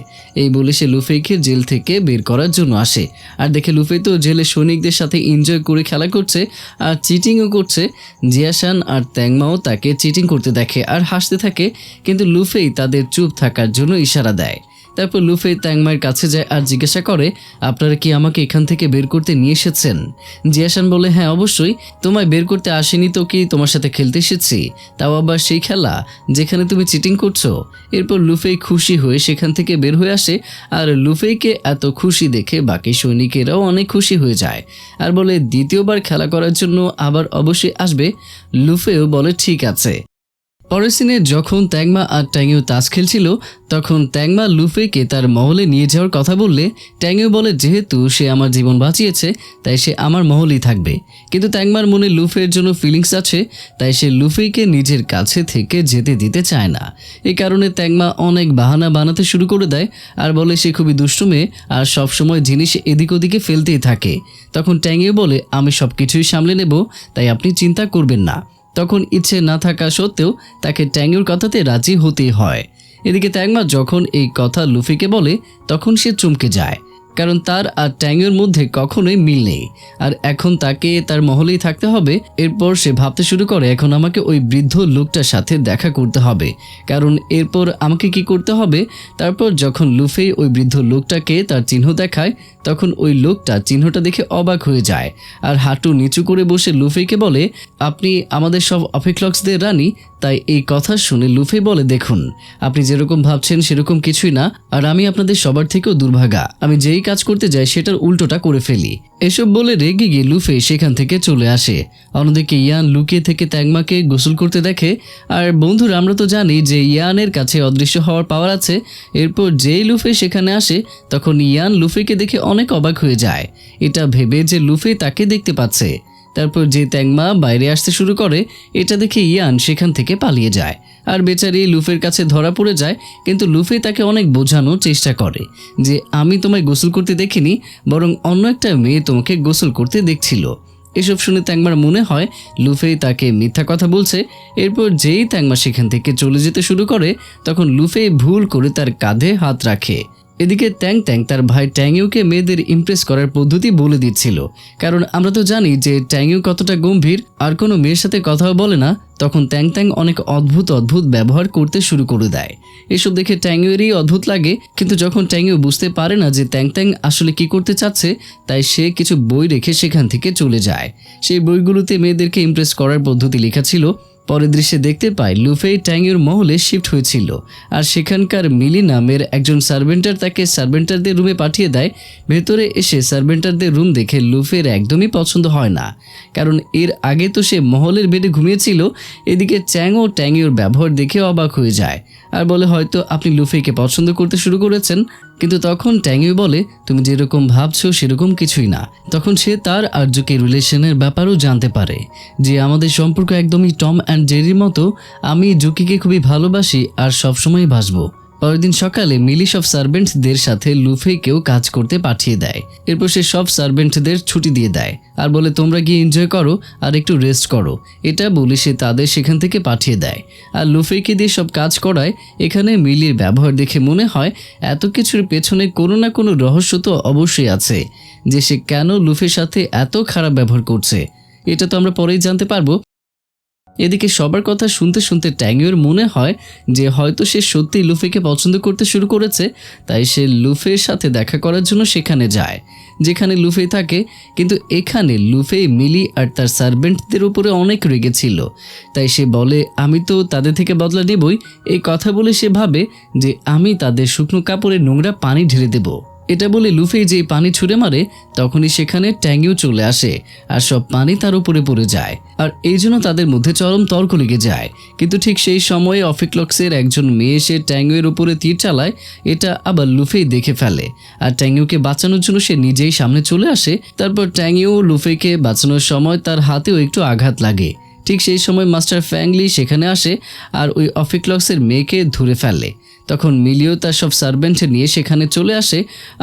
এই বলে সে লুফেইকে জেল থেকে বের করার জন্য আসে আর দেখে লুফেই তো জেলে সৈনিকদের সাথে এনজয় করে খেলা করছে আর চিটিংও করছে। জিয়াশান আর ট্যাংমাও তাকে চিটিং করতে দেখে আর হাসতে থাকে, কিন্তু লুফেই তাদের চুপ থাকার জন্য ইশারা দেয়। তারপর লুফেই ট্যাংমায়ের কাছে যায় আর জিজ্ঞাসা করে আপনারা কি আমাকে এখান থেকে বের করতে নিয়ে এসেছেন? জিয়াশান বলে হ্যাঁ অবশ্যই, তোমায় বের করতে আসেনি তো কি তোমার সাথে খেলতে এসেছি, তাও আবার সেই খেলা যেখানে তুমি চিটিং করছো। এরপর লুফেই খুশি হয়ে সেখান থেকে বের হয়ে আসে আর লুফেইকে এত খুশি দেখে বাকি সৈনিকেরাও অনেক খুশি হয়ে যায় আর বলে দ্বিতীয়বার খেলা করার জন্য আবার অবশ্যই আসবে। লুফেও বলে ঠিক আছে। পরের সিনে যখন ট্যাংমা আর ট্যাংইউ তাস খেলছিল তখন ট্যাংমা লুফেইকে তার মহলে নিয়ে যাওয়ার কথা বললে ট্যাংইউ বলে যেহেতু সে আমার জীবন বাঁচিয়েছে তাই সে আমার মহলেই থাকবে, কিন্তু ট্যাংমার মনে লুফের জন্য ফিলিংস আছে, তাই সে লুফেইকে নিজের কাছে থেকে যেতে দিতে চায় না। এই কারণে ট্যাংমা অনেক বাহানা বানাতে শুরু করে দেয় আর বলে সে খুবই দুষ্টু মেয়ে আর সবসময় জিনিস এদিক ওদিকে ফেলতেই থাকে। তখন ট্যাংইউ বলে আমি সব কিছুই সামলে নেব, তাই আপনি চিন্তা করবেন না। তখন ইচ্ছে না থাকা সত্ত্বেও তাকে ট্যাংইউর কথাতে রাজি হতেই হয়। এদিকে ট্যাংমা যখন এই কথা লুফিকে বলে তখন সে চমকে যায়, কারণ তার আর ট্যাংইউর মধ্যে কখনোই মিল নেই আর এখন তাকে তার মহলেই থাকতে হবে। এরপর সে ভাবতে শুরু করে এখন আমাকে ওই বৃদ্ধ লোকটার সাথে দেখা করতে হবে, কারণ এরপর আমাকে কি করতে হবে। তারপর যখন লুফেই ওই বৃদ্ধ লোকটাকে তার চিহ্ন দেখায় তখন ওই লোকটা চিহ্নটা দেখে অবাক হয়ে যায় আর হাঁটু নিচু করে বসে লুফেইকে বলে আপনি আমাদের সব অফিক্লক্সদের রানী। তাই এই কথা শুনে লুফে বলে দেখুন আপনি যেরকম ভাবছেন সেরকম কিছুই না আর আমি আপনাদের সবার থেকেও দুর্ভাগা, আমি যেই কাজ করতে যাই সেটার উল্টোটা করে ফেলি। এসব বলে রেগে গিয়ে লুফে সেখান থেকে চলে আসে। অন্যদিকে ইয়ান লুকিয়ে থেকে ট্যাংমাকে গোসল করতে দেখে আর বন্ধুরা আমরা তো জানি যে ইয়ানের কাছে অদৃশ্য হওয়ার পাওয়ার আছে। এরপর যেই লুফে সেখানে আসে তখন ইয়ান লুফেকে দেখে অনেক অবাক হয়ে যায়, এটা ভেবে যে লুফে তাকে দেখতে পাচ্ছে। তারপর যে ট্যাংমা বাইরে আসতে শুরু করে এটা দেখে ইয়ান সেখান থেকে পালিয়ে যায় আর বেচারি লুফের কাছে ধরা পড়ে যায়, কিন্তু লুফে তাকে অনেক বোঝানোর চেষ্টা করে যে আমি তোমায় গোসল করতে দেখিনি, বরং অন্য একটা মেয়ে তোমাকে গোসল করতে দেখছিল। এসব শুনে ট্যাংমার মনে হয় লুফেই তাকে মিথ্যা কথা বলছে। এরপর যেই ট্যাংমা সেখান থেকে চলে যেতে শুরু করে তখন লুফে ভুল করে তার কাঁধে হাত রাখে। এদিকে ট্যাং ট্যাং তার ভাই ট্যাংইউকে মেয়েদের ইমপ্রেস করার পদ্ধতি বলে দিচ্ছিল, কারণ আমরা তো জানি যে ট্যাংইউ কতটা গম্ভীর আর কোনো মেয়ের সাথে কথাও বলে না। তখন ট্যাং ট্যাং অনেক অদ্ভুত ব্যবহার করতে শুরু করে দেয়। এসব দেখে ট্যাংইউরই অদ্ভুত লাগে, কিন্তু যখন ট্যাংইউ বুঝতে পারে না যে ট্যাং ট্যাং আসলে কি করতে চাচ্ছে, তাই সে কিছু বই রেখে সেখান থেকে চলে যায়। সেই বইগুলোতে মেয়েদেরকে ইমপ্রেস করার পদ্ধতি লেখা ছিল। পরের দৃশ্যে দেখতে পায় লুফেই ট্যাংইউর মহলে শিফট হয়েছিল, আর সেখানকার মিলি নামের একজন সার্ভেন্টার তাকে সার্ভেন্টারদের রুমে পাঠিয়ে দেয়। ভেতরে এসে সার্ভেন্টারদের রুম দেখে লুফের একদমই পছন্দ হয় না, কারণ এর আগে তো সে মহলের বেডে ঘুমিয়েছিল। এদিকে চ্যাং ও ট্যাংইউর ব্যবহার দেখে অবাক হয়ে যায় আর বলে, হয়তো আপনি লুফেইকে পছন্দ করতে শুরু করেছেন। কিন্তু তখন ট্যাংইউ বলে, তুমি যেরকম ভাবছো সেরকম কিছুই না। তখন সে তার আর জুকির রিলেশনের ব্যাপারও জানতে পারে, যে আমাদের সম্পর্ক একদমই টম অ্যান্ড জেরির মতো। আমি জুকিকে খুবই ভালোবাসি আর সবসময় বাসবো। পরের দিন সকালে মিলি সব সার্ভেন্টদের সাথে লুফেইকেও কাজ করতে পাঠিয়ে দেয়। এরপর সে সব সার্ভেন্টদের ছুটি দিয়ে দেয় আর বলে, তোমরা গিয়ে এনজয় করো আর একটু রেস্ট করো। এটা বলে সে তাদের সেখান থেকে পাঠিয়ে দেয় আর লুফেইকে দিয়ে সব কাজ করায়। এখানে মিলির ব্যবহার দেখে মনে হয় এত কিছুর পেছনে কোনো না কোনো রহস্য তো অবশ্যই আছে, যে সে কেন লুফের সাথে এত খারাপ ব্যবহার করছে। এটা তো আমরা পরেই জানতে পারবো। এদিকে সবার কথা শুনতে শুনতে ট্যাংইউর মনে হয় যে হয়তো সে সত্যিই লুফিকে পছন্দ করতে শুরু করেছে, তাই সে লুফের সাথে দেখা করার জন্য সেখানে যায় যেখানে লুফেই থাকে। কিন্তু এখানে লুফেই মিলি আর তার সার্ভেন্টদের উপরে অনেক রেগেছিল, তাই সে বলে, আমি তো তাদের থেকে বদলা নেবই। এই কথা বলে সে ভাবে যে আমি তাদের শুকনো কাপড়ে নোংরা পানি ঢেলে দেব। এটা বলে লুফেই যেই পানি ছুঁড়ে মারে, তখনই সেখানে ট্যাংইউ চলে আসে আর সব পানি তার উপরে পড়ে যায়, আর এই জন্য তাদের মধ্যে চরম তর্ক লেগে যায়। কিন্তু ঠিক সেই সময়ে অফিক্লক্সের একজন মেয়ে এসে ট্যাংইউর উপরে তীর চালায়। এটা আবার লুফেই দেখে ফেলে আর ট্যাংইউকে বাঁচানোর জন্য সে নিজেই সামনে চলে আসে। তারপর ট্যাংইউ লুফেইকে বাঁচানোর সময় তার হাতেও একটু আঘাত লাগে। ঠিক সেই সময় মাস্টার ফ্যাংলি সেখানে আসে আর ওই অফিক্লক্সের মেয়েকে ধরে ফেলে। তখন মিলিও তার সব সার্ভেন্ট নিয়ে সেখানে চলে আসে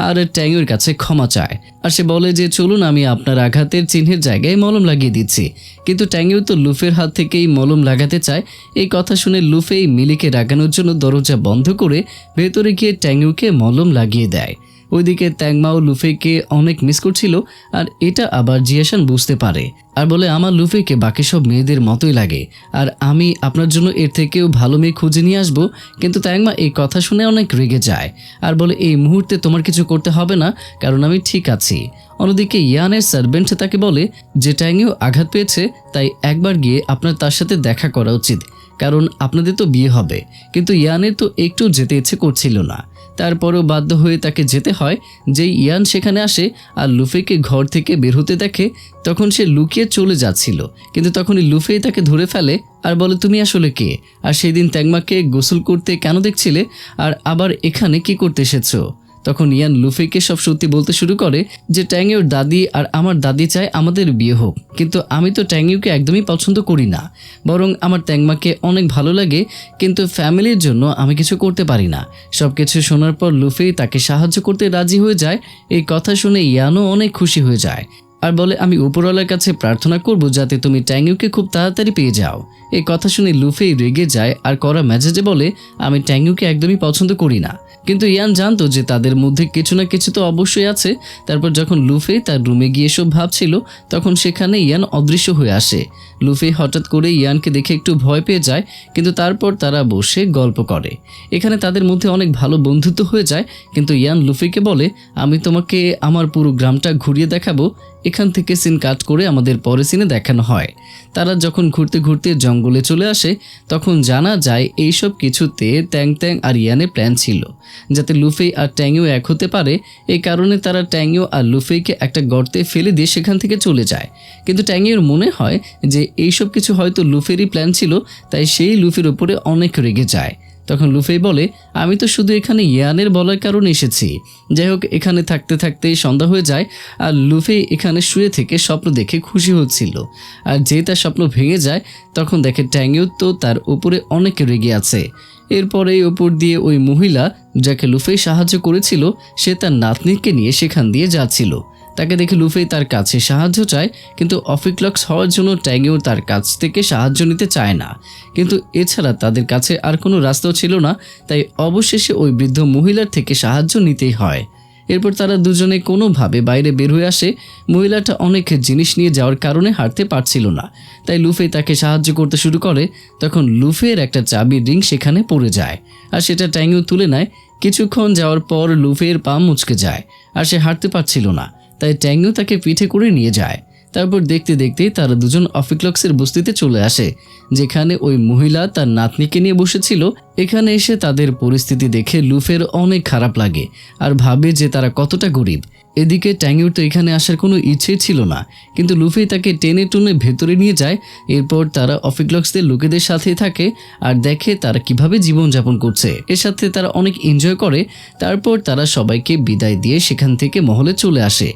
আর ট্যাংইউর কাছে ক্ষমা চায়। আর সে বলে যে, চলুন আমি আপনার আঘাতের চিহ্নের জায়গায় মলম লাগিয়ে দিচ্ছি। কিন্তু ট্যাংইউ তো লুফের হাত থেকেই মলম লাগাতে চায়। এই কথা শুনে লুফেই মিলিকে রাগানোর জন্য দরজা বন্ধ করে ভেতরে গিয়ে ট্যাংইউকে মলম লাগিয়ে দেয়। ওইদিকে ট্যাংমাও লুফেইকে অনেক মিস করছিল, আর এটা আবার জিয়াসান বুঝতে পারে আর বলে, আমার লুফেইকে বাকি সব মেয়েদের মতোই লাগে, আর আমি আপনার জন্য এর থেকেও ভালো মেয়ে খুঁজে নিয়ে আসবো। কিন্তু ট্যাংমা এই কথা শুনে অনেক রেগে যায় আর বলে, এই মুহূর্তে তোমার কিছু করতে হবে না, কারণ আমি ঠিক আছি। অন্যদিকে ইয়ানের সার্ভেন্ট তাকে বলে যে ট্যাংইউ আঘাত পেয়েছে, তাই একবার গিয়ে আপনার তার সাথে দেখা করা উচিত, কারণ আপনাদের তো বিয়ে হবে। কিন্তু ইয়ানের তো একটু যেতে ইচ্ছে করছিল না, তারপরেও বাধ্য হয়ে তাকে যেতে হয়। যেই ইয়ান সেখানে আসে আর লুফেইকে ঘর থেকে বের হতে দেখে, তখন সে লুকিয়ে চলে যাচ্ছিল, কিন্তু তখনই লুফেই তাকে ধরে ফেলে আর বলে, তুমি আসলে কে? আর সেই দিন ট্যাংমাকে গোসল করতে কেন দেখছিলে, আর আবার এখানে কি করতে এসেছো? তখন ইয়ান লুফেইকে সব সত্যি বলতে শুরু করে যে ট্যাংইউর দাদি আর আমার দাদি চায় আমাদের বিয়ে হোক, কিন্তু আমি তো ট্যাংইউকে একদমই পছন্দ করি না, বরং আমার ট্যাংমাকে অনেক ভালো লাগে, কিন্তু ফ্যামিলির জন্য আমি কিছু করতে পারি না। সব কিছু শোনার পর লুফেই তাকে সাহায্য করতে রাজি হয়ে যায়। এই কথা শুনে ইয়ানও অনেক খুশি হয়ে যায় আর বলে, আমি উপরওয়ালার কাছে প্রার্থনা করব যাতে তুমি ট্যাংইউকে খুব তাড়াতাড়ি পেয়ে যাও। এই কথা শুনে লুফেই রেগে যায় আর কড়া মেজাজে বলে, আমি ট্যাংইউকে একদমই পছন্দ করি না। কিন্তু ইয়ান জানতো যে তাদের মধ্যে কিছু না কিছু তো অবশ্যই আছে। তারপর যখন লুফেই তার রুমে গিয়ে সব ভাবছিল, তখন সেখানে ইয়ান অদৃশ্য হয়ে আসে। লুফেই হঠাৎ করে ইয়ানকে দেখে একটু ভয় পেয়ে যায়, কিন্তু তারপর তারা বসে গল্প করে। এখানে তাদের মধ্যে অনেক ভালো বন্ধুত্ব হয়ে যায়। কিন্তু ইয়ান লুফেইকে বলে, আমি তোমাকে আমার পুরো গ্রামটা ঘুরিয়ে দেখাবো। এখান থেকে সিন কাট করে আমাদের পরে সিনে দেখানো হয়। তারা যখন ঘুরতে ঘুরতে জঙ্গলে চলে আসে, তখন জানা যায় এইসব কিছুতে ট্যাং ট্যাং আর ইয়ানের প্ল্যান ছিল, যাতে লুফেই আর ট্যাংইউ এক হতে পারে। এই কারণে তারা ট্যাংইউ আর লুফেইকে একটা গর্তে ফেলে দিয়ে সেখান থেকে চলে যায়। কিন্তু ট্যাংইউর মনে হয় যে এইসব কিছু হয়তো লুফেরই প্ল্যান ছিল, তাই সেই লুফের উপরে অনেক রেগে যায়। তখন লুফেই বলে, আমি তো শুধু এখানে ইয়ানের বলার কারণে এসেছি। যাই হোক, এখানে থাকতে থাকতেই সন্ধ্যা হয়ে যায় আর লুফেই এখানে শুয়ে থেকে স্বপ্ন দেখে খুশি হচ্ছিল। আর যে তার স্বপ্ন ভেঙে যায়, তখন দেখে ট্যাংইউ তো তার উপরে অনেক রেগে আছে। এরপরে উপর দিয়ে ওই মহিলা যাকে লুফেই সাহায্য করেছিল, সে তার নাতনিকে নিয়ে সেখান দিয়ে যাচ্ছিল। তাকে দেখে লুফি তার কাছে সাহায্য চায়, কিন্তু অফিক্লক্স হওয়ার জন্য ট্যাংও তার কাছ থেকে সাহায্য নিতে চায় না। কিন্তু এছাড়া তাদের কাছে আর কোনো রাস্তাও ছিল না, তাই অবশেষে ওই বৃদ্ধ মহিলার থেকে সাহায্য নিতেই হয়। এরপর তারা দুজনে কোনোভাবে বাইরে বের হয়ে আসে। মহিলাটা অনেক জিনিস নিয়ে যাওয়ার কারণে হাঁটতে পারছিল না, তাই লুফি তাকে সাহায্য করতে শুরু করে। তখন লুফির একটা চাবির রিং সেখানে পড়ে যায়, আর সেটা ট্যাংও তুলে নেয়। কিছুক্ষণ যাওয়ার পর লুফির পা মুচকে যায়, আর সে হাঁটতে পারছিল না, তাই ট্যাংও তাকে পিঠে করে নিয়ে যায়। তারপর দেখতে দেখতে তারা দুজন অফিক্লক্সের বস্তিতে চলে আসে, যেখানে ওই মহিলা তার নাতনিকে নিয়ে বসেছিল। এখানে এসে তাদের পরিস্থিতি দেখে লুফের অনেক খারাপ লাগে আর ভাবে যে তারা কতটা গরিব। এদিকে ট্যাংয়ের তো এখানে আসার কোনো ইচ্ছেই ছিল না, কিন্তু লুফি তাকে টেনে টুনে ভেতরে নিয়ে যায়। এরপর তারা অফিক্লক্সদের লোকেদের সাথেই থাকে আর দেখে তারা কিভাবে জীবনযাপন করছে। এর সাথে তারা অনেক এনজয় করে। তারপর তারা সবাইকে বিদায় দিয়ে সেখান থেকে মহলে চলে আসে।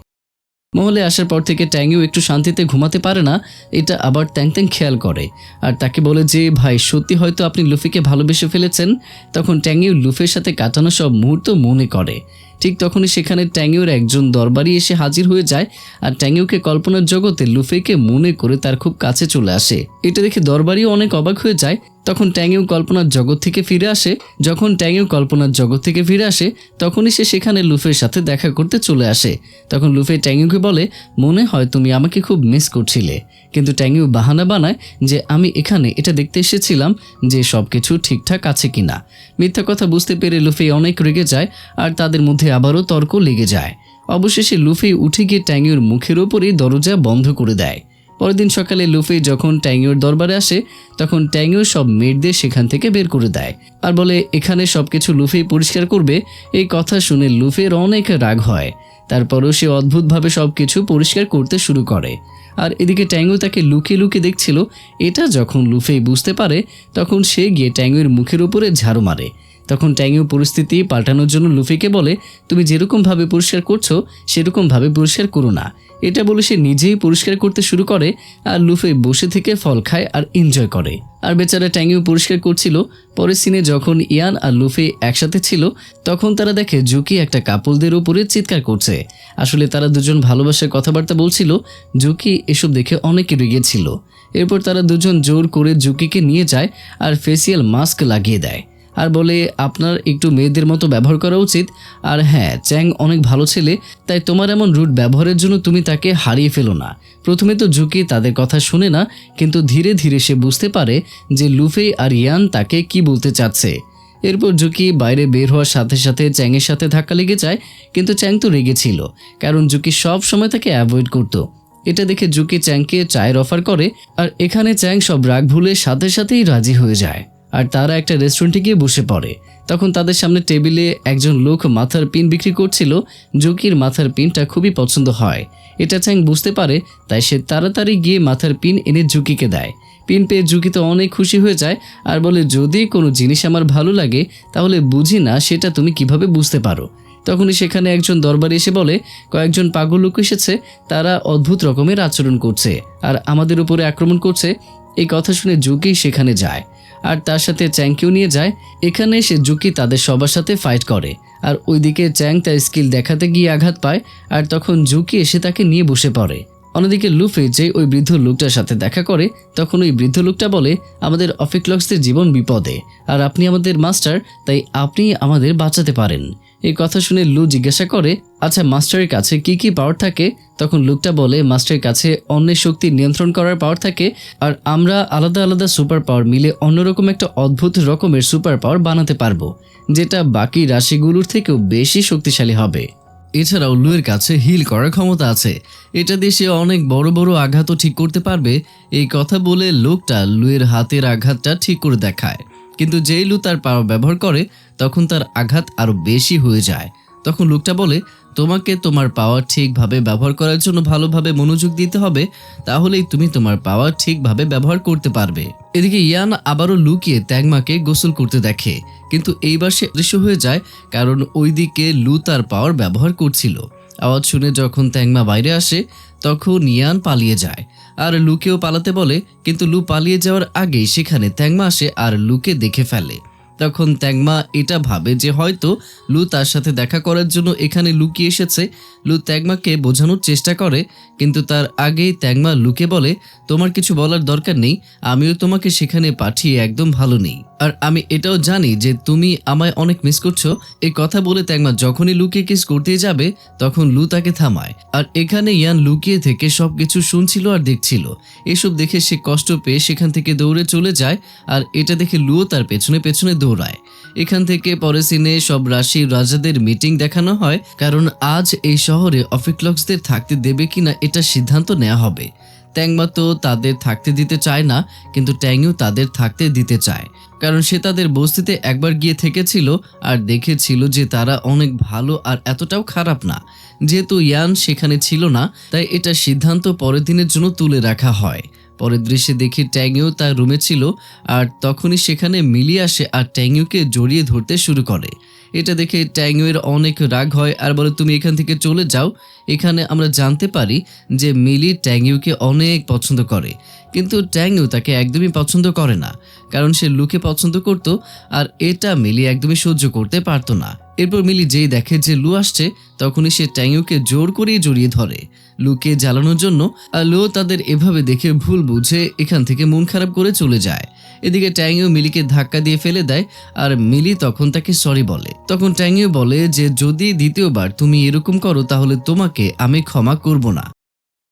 মহলে আসার পর থেকে ট্যাংও একটু শান্তিতে ঘুমাতে পারে না, এটা আবার ট্যাং খেয়াল করে আর তাকে বলে যে ভাই সত্যি হয়তো আপনি লুফিকে ভালোবেসে ফেলেছেন। তখন ট্যাংও লুফির সাথে কাটানো সব মুহূর্ত মনে করে। ঠিক তখনই সেখানে ট্যাংওর একজন দরবারি এসে হাজির হয়ে যায়, আর ট্যাংওকে কল্পনার জগতে লুফিকে মনে করে তার খুব কাছে চলে আসে। এটা দেখে দরবারিও অনেক অবাক হয়ে যায়। তখন ট্যাংও কল্পনার জগৎ থেকে ফিরে আসে। যখন ট্যাংও কল্পনার জগৎ থেকে ফিরে আসে তখনই সে সেখানে লুফির সাথে দেখা করতে চলে আসে। তখন লুফি ট্যাংওকে বলে, মনে হয় তুমি আমাকে খুব মিস করছিলে। কিন্তু ট্যাংও বাহানা বানায় যে আমি এখানে এটা দেখতে এসেছিলাম যে সব কিছু ঠিকঠাক আছে কিনা। মিথ্যা কথা বুঝতে পেরে লুফি অনেক রেগে যায়, আর তাদের মধ্যে আবারও তর্ক লেগে যায়। অবশেষে লুফি উঠে গিয়ে ট্যাংওর মুখের ওপরই দরজা বন্ধ করে দেয়। পরের দিন সকালে লুফি যখন ট্যাংওর দরবারে আসে তখন ট্যাংও সব মেয়েদের সেখান থেকে বের করে দেয় আর বলে এখানে সবকিছু লুফি পরিষ্কার করবে। এই কথা শুনে লুফির অনেক রাগ হয়। তারপরও সে অদ্ভুতভাবে সবকিছু পরিষ্কার করতে শুরু করে। আর এদিকে ট্যাংও তাকে লুকিয়ে লুকিয়ে দেখছিল। এটা যখন লুফি বুঝতে পারে তখন সে গিয়ে ট্যাংওর মুখের উপরে ঝাড়ু মারে। তখন ট্যাংও পরিস্থিতি পাল্টানোর জন্য লুফিকে বলে, তুমি যেরকমভাবে পরিষ্কার করছো সেরকমভাবে পরিষ্কার করো না। এটা বলে সে নিজেই পরিষ্কার করতে শুরু করে, আর লুফি বসে থেকে ফল খায় আর এনজয় করে। আর বেচারা ট্যাংও পরিষ্কার করছিল। পরের সিনে যখন ইয়ান আর লুফি একসাথে ছিল তখন তারা দেখে জুকি একটা কাপলদের উপরে চিৎকার করছে। আসলে তারা দুজন ভালোবাসার কথাবার্তা বলছিল। জুকি এসব দেখে অনেক রেগে ছিল। এরপর তারা দুজন জোর করে জুকিকে নিয়ে যায় আর ফেসিয়াল মাস্ক লাগিয়ে দেয় আর বলে, আপনার একটু মেয়েদের মতো ব্যবহার করা উচিত। আর হ্যাঁ, চ্যাং অনেক ভালো ছেলে, তাই তোমার এমন রুড ব্যবহারের জন্য তুমি তাকে হারিয়ে ফেলো না। প্রথমে তো জুকি তাদের কথা শুনে না, কিন্তু ধীরে ধীরে সে বুঝতে পারে যে লুফি আর ইয়ান তাকে কি বলতে চাচ্ছে। এরপর জুকি বাইরে বের হওয়ার সাথে সাথে চ্যাংয়ের সাথে ধাক্কা লেগে যায়, কিন্তু চ্যাং তো রেগেছিল কারণ জুকি সব সময় তাকে অ্যাভয়েড করতো। এটা দেখে জুকি চ্যাংকে চায়ের অফার করে, আর এখানে চ্যাং সব রাগ ভুলে সাথে সাথেই রাজি হয়ে যায়। আর তারা একটা রেস্টুরেন্টে গিয়ে বসে পড়ে। তখন তাদের সামনে টেবিলে একজন লোক মাথার পিন বিক্রি করছিল। জুকির মাথার পিনটা খুবই পছন্দ হয়, এটা চ্যাং বুঝতে পারে, তাই সে তাড়াতাড়ি গিয়ে মাথার পিন এনে জুকিকে দেয়। পিন পেয়ে জুকি তো অনেক খুশি হয়ে যায় আর বলে, যদি কোনো জিনিস আমার ভালো লাগে তাহলে বুঝি না সেটা তুমি কিভাবে বুঝতে পারো। তখনই সেখানে একজন দরবারে এসে বলে, কয়েকজন পাগল লোক এসেছে, তারা অদ্ভুত রকমের আচরণ করছে আর আমাদের উপরে আক্রমণ করছে। এই কথা শুনে জুকি সেখানে যায় আর তার সাথে চ্যাংকেও নিয়ে যায়। এখানে এসে জুকি তাদের সবার সাথে ফাইট করে, আর ওইদিকে চ্যাং তার স্কিল দেখাতে গিয়ে আঘাত পায়, আর তখন জুকি এসে তাকে নিয়ে বসে পড়ে। অন্যদিকে লুফি যে ওই বৃদ্ধ লোকটার সাথে দেখা করে তখন ওই বৃদ্ধ লোকটা বলে, আমাদের অফিক্লক্সদের জীবন বিপদে, আর আপনি আমাদের মাস্টার, তাই আপনি আমাদের বাঁচাতে পারেন। এই কথা শুনে লু জিজ্ঞাসা করে, আচ্ছা মাস্টারের কাছে কি কি পাওয়ার থাকে? তখন লোকটা বলে, মাস্টারের কাছে অন্যের শক্তি নিয়ন্ত্রণ করার পাওয়ার থাকে, আর আমরা আলাদা আলাদা সুপার পাওয়ার মিলে অন্যরকম একটা অদ্ভুত রকমের সুপার পাওয়ার বানাতে পারবো, যেটা বাকি রাশিগুলোর থেকেও বেশি শক্তিশালী হবে। এছাড়াও লুয়ের কাছে হিল করার ক্ষমতা আছে, এটা দিয়ে সে অনেক বড় বড় আঘাতও ঠিক করতে পারবে। এই কথা বলে লোকটা লুয়ের হাতের আঘাতটা ঠিক করে দেখায়, কিন্তু যেই লু তার পাওয়ার ব্যবহার করে তখন তার আঘাত আরো বেশি হয়ে যায়। তখন লোকটা বলে, তোমাকে তোমার পাওয়ার ঠিকভাবে ব্যবহার করার জন্য ভালোভাবে মনোযোগ দিতে হবে, তাহলেই তুমি তোমার পাওয়ার ঠিকভাবে ব্যবহার করতে পারবে। এদিকে ইয়ান আবারও লুকিয়ে ট্যাংমাকে গোসল করতে দেখে, কিন্তু এইবার সে অদৃশ্য হয়ে যায় কারণ ওইদিকে লু তার পাওয়ার ব্যবহার করছিল। আওয়াজ শুনে যখন ট্যাংমা বাইরে আসে তখন ইয়ান পালিয়ে যায় আর লুকেও পালাতে বলে, কিন্তু লু পালিয়ে যাওয়ার আগেই সেখানে ট্যাংমা আসে আর লুকে দেখে ফেলে। তখন ট্যাংমা এটা ভাবে যে হয়তো লু তার সাথে দেখা করার জন্য এখানে লুকিয়ে এসেছে। লু ত্যাংমাকে বোঝানোর চেষ্টা করে, কিন্তু তার আগেই ত্যাংমা লুকে বলে, তোমার কিছু বলার দরকার নেই, আমিও তোমাকে সেখানে পাঠিয়ে একদম ভালো নেই, আর আমি এটাও জানি যে তুমি আমায় অনেক মিস করছো। এই কথা বলে ত্যাংমা যখনই লুকে কিস করতে যাবে তখন লু তাকে থামায়। আর এখানে ইয়ান লুকিয়ে থেকে সবকিছু শুনছিল আর দেখছিল। এসব দেখে সে কষ্ট পেয়ে সেখান থেকে দৌড়ে চলে যায়, আর এটা দেখে লুও তার পেছনে পেছনে দৌড়ায়। এখান থেকে পরে সিনে সব রাশির রাজাদের মিটিং দেখানো হয়, কারণ আজ এই শহরে অফিক্লক্সদের থাকতে দেবে কিনা এটা সিদ্ধান্ত নেওয়া হবে। ত্যাংমা তো তাদের থাকতে দিতে চায় না, কিন্তু ট্যাংইউ তাদের থাকতে দিতে চায়, কারণ সে তাদের বস্তিতে একবার গিয়ে থেকেছিল আর দেখেছিল যে তারা অনেক ভালো আর এতটাও খারাপ না। যেহেতু ইয়ান সেখানে ছিল না, তাই এটা সিদ্ধান্ত পরের দিনের জন্য তুলে রাখা হয়। পরের দৃশ্যে দেখি ট্যাংইউ তার রুমে ছিল, আর তখনই সেখানে মিলি আসে আর ট্যাংইউকে জড়িয়ে ধরতে শুরু করে। এটা দেখে ট্যাংইউয়ের অনেক রাগ হয় আর বলে, তুমি এখান থেকে চলে যাও। এখানে আমরা জানতে পারি যে মিলি ট্যাংইউকে অনেক পছন্দ করে, কিন্তু ট্যাংইউ তাকে একদমই পছন্দ করে না, কারণ সে লুকে পছন্দ করত, আর এটা মিলি একদমই সহ্য করতে পারতো না। এরপর মিলি যেই দেখে যে লু আসছে, তখনই সে ট্যাংইউকে জোর করেই জড়িয়ে ধরে লুকে জ্বালানোর জন্য, আর লু তাদের এভাবে দেখে ভুল বুঝে এখান থেকে মন খারাপ করে চলে যায়। এদিকে ট্যাংইউ মিলিকে ধাক্কা দিয়ে ফেলে দেয়, আর মিলি তখন তাকে সরি বলে। তখন ট্যাংইউ বলে যে যদি দ্বিতীয়বার তুমি এরকম করো তাহলে তোমাকে আমি ক্ষমা করব না।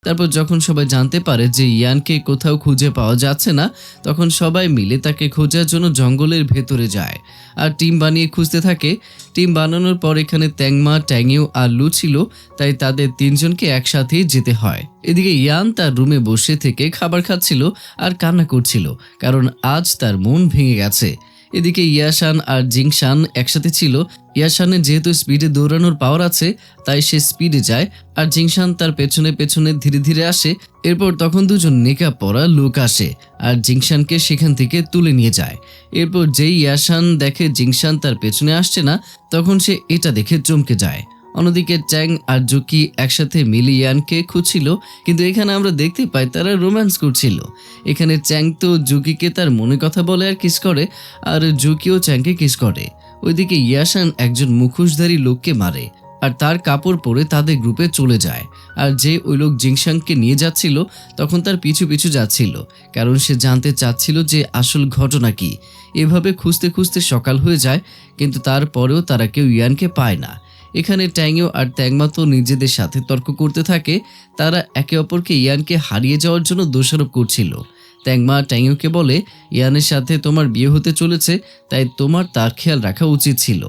তারপর যখন সবাই জানতে পারে যে ইয়ানকে কোথাও খুঁজে পাওয়া যাচ্ছে না, তখন সবাই মিলে তাকে খোঁজার জন্য জঙ্গলের ভেতরে যায় আর টিম বানিয়ে খুঁজতে থাকে। টিম বানানোর পর এখানে ত্যাংমা, ট্যাংইউ আর লু ছিল, তাই তাদের তিনজনকে একসাথেই যেতে হয়। এদিকে ইয়ান তার রুমে বসে থেকে খাবার খাচ্ছিল আর কান্না করছিল, কারণ আজ তার মন ভেঙে গেছে। এদিকে ইয়াশান আর জিংশান একসাথে ছিল। ইয়াশানের যেহেতু স্পিডে দৌড়ানোর পাওয়ার আছে, তাই সে স্পিডে যায়, আর জিংশান তার পেছনে পেছনে ধীরে ধীরে আসে। এরপর তখন দুজন নেকাব পরা লোক আসে আর জিংশানকে সেখান থেকে তুলে নিয়ে যায়। এরপর যেই ইয়াশান দেখে জিংশান তার পেছনে আসছে না, তখন সে এটা দেখে চমকে যায়। অন্যদিকে চ্যাং আর জুকি একসাথে মিলি ইয়ানকে খুঁজছিল, কিন্তু এখানে আমরা দেখতে পাই তারা রোম্যান্স করছিল। এখানে চ্যাং তো জুকিকে তার মনে কথা বলে আর কিস করে, আর জুকিও চ্যাংকে কিস করে। ওইদিকে ইয়াশান একজন মুখোশধারী লোককে মারে আর তার কাপড় পরে তাদের গ্রুপে চলে যায়। আর যে ওই লোক জিংশাংকে নিয়ে যাচ্ছিল তখন তার পিছু পিছু যাচ্ছিল, কারণ সে জানতে চাচ্ছিল যে আসল ঘটনা কি। এভাবে খুঁজতে খুঁজতে সকাল হয়ে যায়, কিন্তু তারপরেও তারা কেউ ইয়ানকে পায় না। এখানে ট্যাংইউ আর ত্যাংমা তো নিজেদের সাথে তর্ক করতে থাকে। তারা একে অপরকে ইয়ানকে হারিয়ে যাওয়ার জন্য দোষারোপ করছিল। ত্যাংমা ট্যাংইউকে বলে, ইয়ানের সাথে তোমার বিয়ে হতে চলেছে, তাই তোমার তার খেয়াল রাখা উচিত ছিল।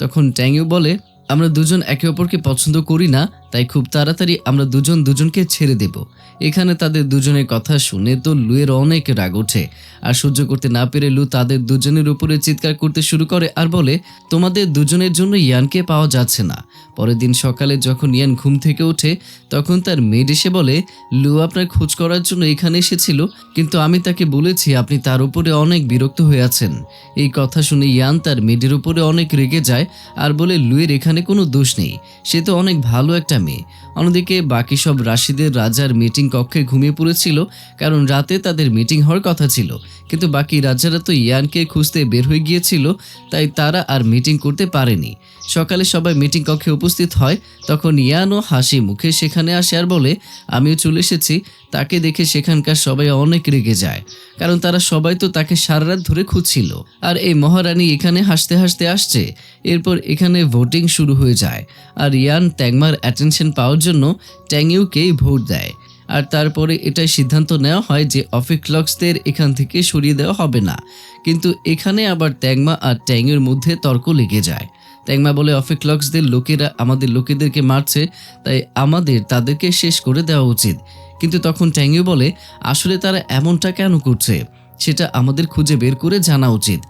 তখন ট্যাংইউ বলে, আমরা দুজন একে অপরকে পছন্দ করি না, তাই খুব তাড়াতাড়ি আমরা দুজন দুজনকে ছেড়ে দেব। এখানে তাদের দুজনের কথা শুনে তো লুয়ের অনেক রাগ ওঠে, আর সহ্য করতে না পেরে লু তাদের দুজনের উপরে চিৎকার করতে শুরু করে আর বলে, তোমাদের দুজনের জন্য ইয়ানকে পাওয়া যাচ্ছে না। পরের দিন সকালে যখন ইয়ান ঘুম থেকে ওঠে, তখন তার মেড এসে বলে, লু আপনার খোঁজ করার জন্য এখানে এসেছিল, কিন্তু আমি তাকে বলেছি আপনি তার উপরে অনেক বিরক্ত হয়ে আছেন। এই কথা শুনে ইয়ান তার মেডের উপরে অনেক রেগে যায় আর বলে, লুয়ের এখানে কোনো দোষ নেই, সে তো অনেক ভালো একটা মেয়ে। অন্যদিকে বাকি সব রাশিদের রাজার মিটিং কক্ষে ঘুমিয়ে পড়েছিল, কারণ রাতে তাদের মিটিং হওয়ার কথা ছিল, কিন্তু বাকি রাজারা তো ইয়ানকে খুঁজতে বের হয়ে গিয়েছিল, তাই তারা আর মিটিং করতে পারেনি। সকালে সবাই মিটিং কক্ষে উপস্থিত হয়, তখন ইয়ানও হাসি মুখে সেখানে আসে আর বলে, আমিও চলে এসেছি। তাকে দেখে সেখানকার সবাই অনেক রেগে যায়, কারণ তারা সবাই তো তাকে সারা রাত ধরে খুঁজছিল, আর এই মহারানী এখানে হাসতে হাসতে আসছে। এরপর এখানে ভোটিং শুরু হয়ে যায়, আর ইয়ান ত্যাংমার অ্যাটেনশন পাওয়ার জন্য ট্যাংইউকেই ভোট দেয়। আর তারপরে এটাই সিদ্ধান্ত নেওয়া হয় যে অফিক্লক্সদের এখান থেকে সরিয়ে দেওয়া হবে না। কিন্তু এখানে আবার ত্যাংমা আর ট্যাংইউর মধ্যে তর্ক লেগে যায়। ত্যাংমা বলে, অফিক্লক্সদের লোকেরা আমাদের লোকেদেরকে মারছে, তাই আমাদের তাদেরকে শেষ করে দেওয়া উচিত। কিন্তু তখন ট্যাংইউ বলে, আসলে তারা এমনটা কেন করছে সেটা আমাদের খুঁজে বের করে জানা উচিত।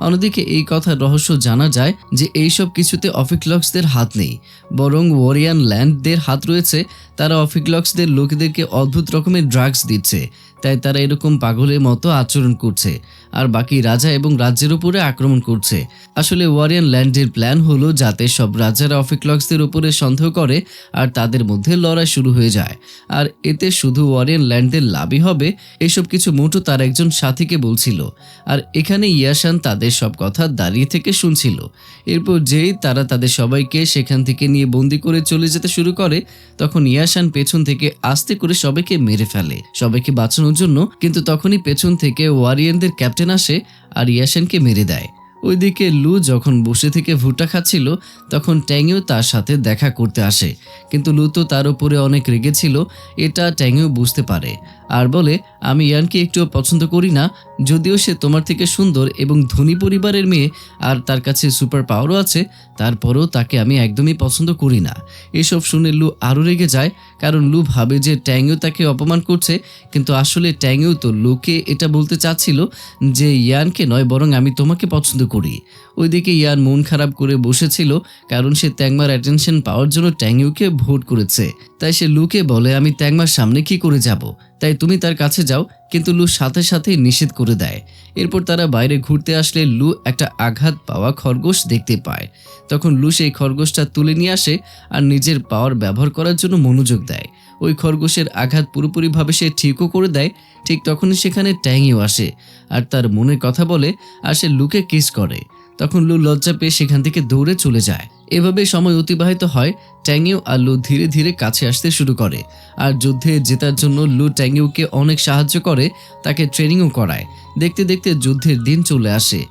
অন্যদিকে এই কথার রহস্য জানা যায় যে এইসব কিছুতে অফিক্লক্সদের হাত নেই, বরং ওয়ারিয়ান ল্যান্ডদের হাত রয়েছে। তারা অফিক্লক্সদের লোকেদেরকে অদ্ভুত রকমের ড্রাগস দিচ্ছে। তাই তারা এরকম পাগলের মতো আচরণ করছে আর বাকি রাজা এবং রাজ্যের উপরে আক্রমণ করছে। আসলে ওয়ারিয়ান ল্যান্ডের প্ল্যান হলো যাতে সব রাজারা অফিক্লক্সদের উপরে সন্দেহ করে আর তাদের মধ্যে লড়াই শুরু হয়ে যায়, আর এতে শুধু ওয়ারিয়ান ল্যান্ডের লাভই হবে এসব কিছু মোটো তার একজন সাথীকে বলছিল। আর এখানে ইয়াশান তাদের সব কথা দাঁড়িয়ে থেকে শুনছিল। এরপর যেই তারা তাদের সবাইকে সেখান থেকে নিয়ে বন্দি করে চলে যেতে শুরু করে, তখন ইয়াশান পেছন থেকে আস্তে করে সবাইকে মেরে ফেলে সবাইকে বাঁচানোর জন্য। কিন্তু তখনই পেছন থেকে ওয়ারিয়ানদের ক্যাপ্টেন আসে আর ইয়াশানকে মেরে দেয়। ওইদিকে লু যখন বসে থেকে ভুট্টা খাচ্ছিল, তখন ট্যাংও তার সাথে দেখা করতে আসে। কিন্তু লু তো তার উপরে অনেক রেগেছিল, এটা ট্যাংও বুঝতে পারে আর বলে, আমি ইয়ানকে একটুও পছন্দ করি না, যদিও সে তোমার থেকে সুন্দর এবং ধনী পরিবারের মেয়ে আর তার কাছে সুপার পাওয়ারও আছে, তারপরেও তাকে আমি একদমই পছন্দ করি না। এসব শুনে লু আরও রেগে যায়, কারণ লু ভাবে যে ট্যাংও তাকে অপমান করছে, কিন্তু আসলে ট্যাংও তো লুকে এটা বলতে চাচ্ছিল যে ইয়ানকে নয়, বরং আমি তোমাকে পছন্দ করি। ওইদিকে ইয়ান মন খারাপ করে বসেছিল, কারণ সে ট্যাংমার অ্যাটেনশন পাওয়ার জন্য ট্যাংইউকে ভোট করেছে। তাই সে লুকে বলে, আমি ট্যাংমার সামনে কি করে যাব, তাই তুমি তার কাছে যাও। কিন্তু লু সাথে সাথেই নিষেধ করে দেয়। এরপর তারা বাইরে ঘুরতে আসলে লু একটা আঘাত পাওয়া খরগোশ দেখতে পায়। তখন লু সেই খরগোশটা তুলে নিয়ে আসে আর নিজের পাওয়ার ব্যবহার করার জন্য মনোযোগ দেয়। ওই খরগোশের আঘাত পুরোপুরিভাবে সে ঠিকও করে দেয়। ঠিক তখনই সেখানে ট্যাংইও আসে আর তার মনের কথা বলে আর সে লুকে কিস করে। তখন লু লজ্জা পেয়ে সেখান থেকে দৌড়ে চলে যায়। এভাবে সময় অতিবাহিত হয়। ট্যাংইউ আর লু ধীরে ধীরে কাছে আসতে শুরু করে আর যুদ্ধে জেতার জন্য লু ট্যাংইউকে অনেক সাহায্য করে, তাকে ট্রেনিংও করায়। দেখতে দেখতে যুদ্ধের দিন চলে আসে।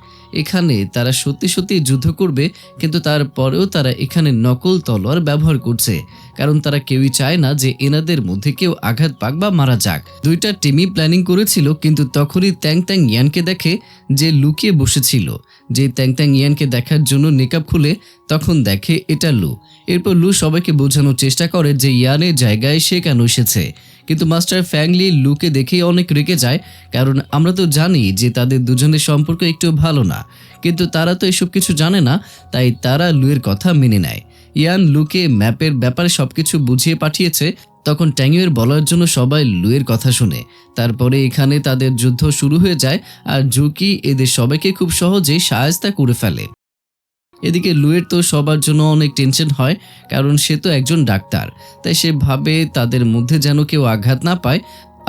এখানে তারা সত্যি সত্যি যুদ্ধ করবে, কিন্তু তারপরেও তারা এখানে নকল তলোয়ার ব্যবহার করছে, কারণ তারা কেউই চায় না যে এনাদের মধ্যে কেউ আঘাত পাক বা মারা যাক। দুইটা টিমই প্ল্যানিং করেছিল, কিন্তু তখনই ট্যাং ট্যাং ইয়ানকে দেখে যে লুকিয়ে বসেছিল। যে ট্যাং ট্যাং ইয়ানকে দেখার জন্য নেকআপ খুলে, তখন দেখে এটা লু। এরপর লু সবাইকে বোঝানোর চেষ্টা করে যে ইয়ানের জায়গায় সে কেন এসেছে, কিন্তু মাস্টার ফ্যাংলি লুকে দেখেই অনেক রেগে যায়, কারণ আমরা তো জানি যে তাদের দুজনের সম্পর্ক একটু ভালো না, কিন্তু তারা তো এসব কিছু জানে না, তাই তারা লুয়ের কথা মেনে নেয়। ইয়ান লুকে ম্যাপের ব্যাপারে সবকিছু বুঝিয়ে পাঠিয়েছে। তখন ট্যাংইউয়ের বলার জন্য সবাই লুয়ের কথা শুনে। তারপরে এখানে তাদের যুদ্ধ শুরু হয়ে যায় আর জুকি এদের সবাইকে খুব সহজেই শায়েস্তা করে ফেলে। এদিকে লুয়ের তো সবার জন্য অনেক টেনশন হয়, কারণ সে তো একজন ডাক্তার, তাই সে ভাবে তাদের মধ্যে যেন কেউ আঘাত না পায়।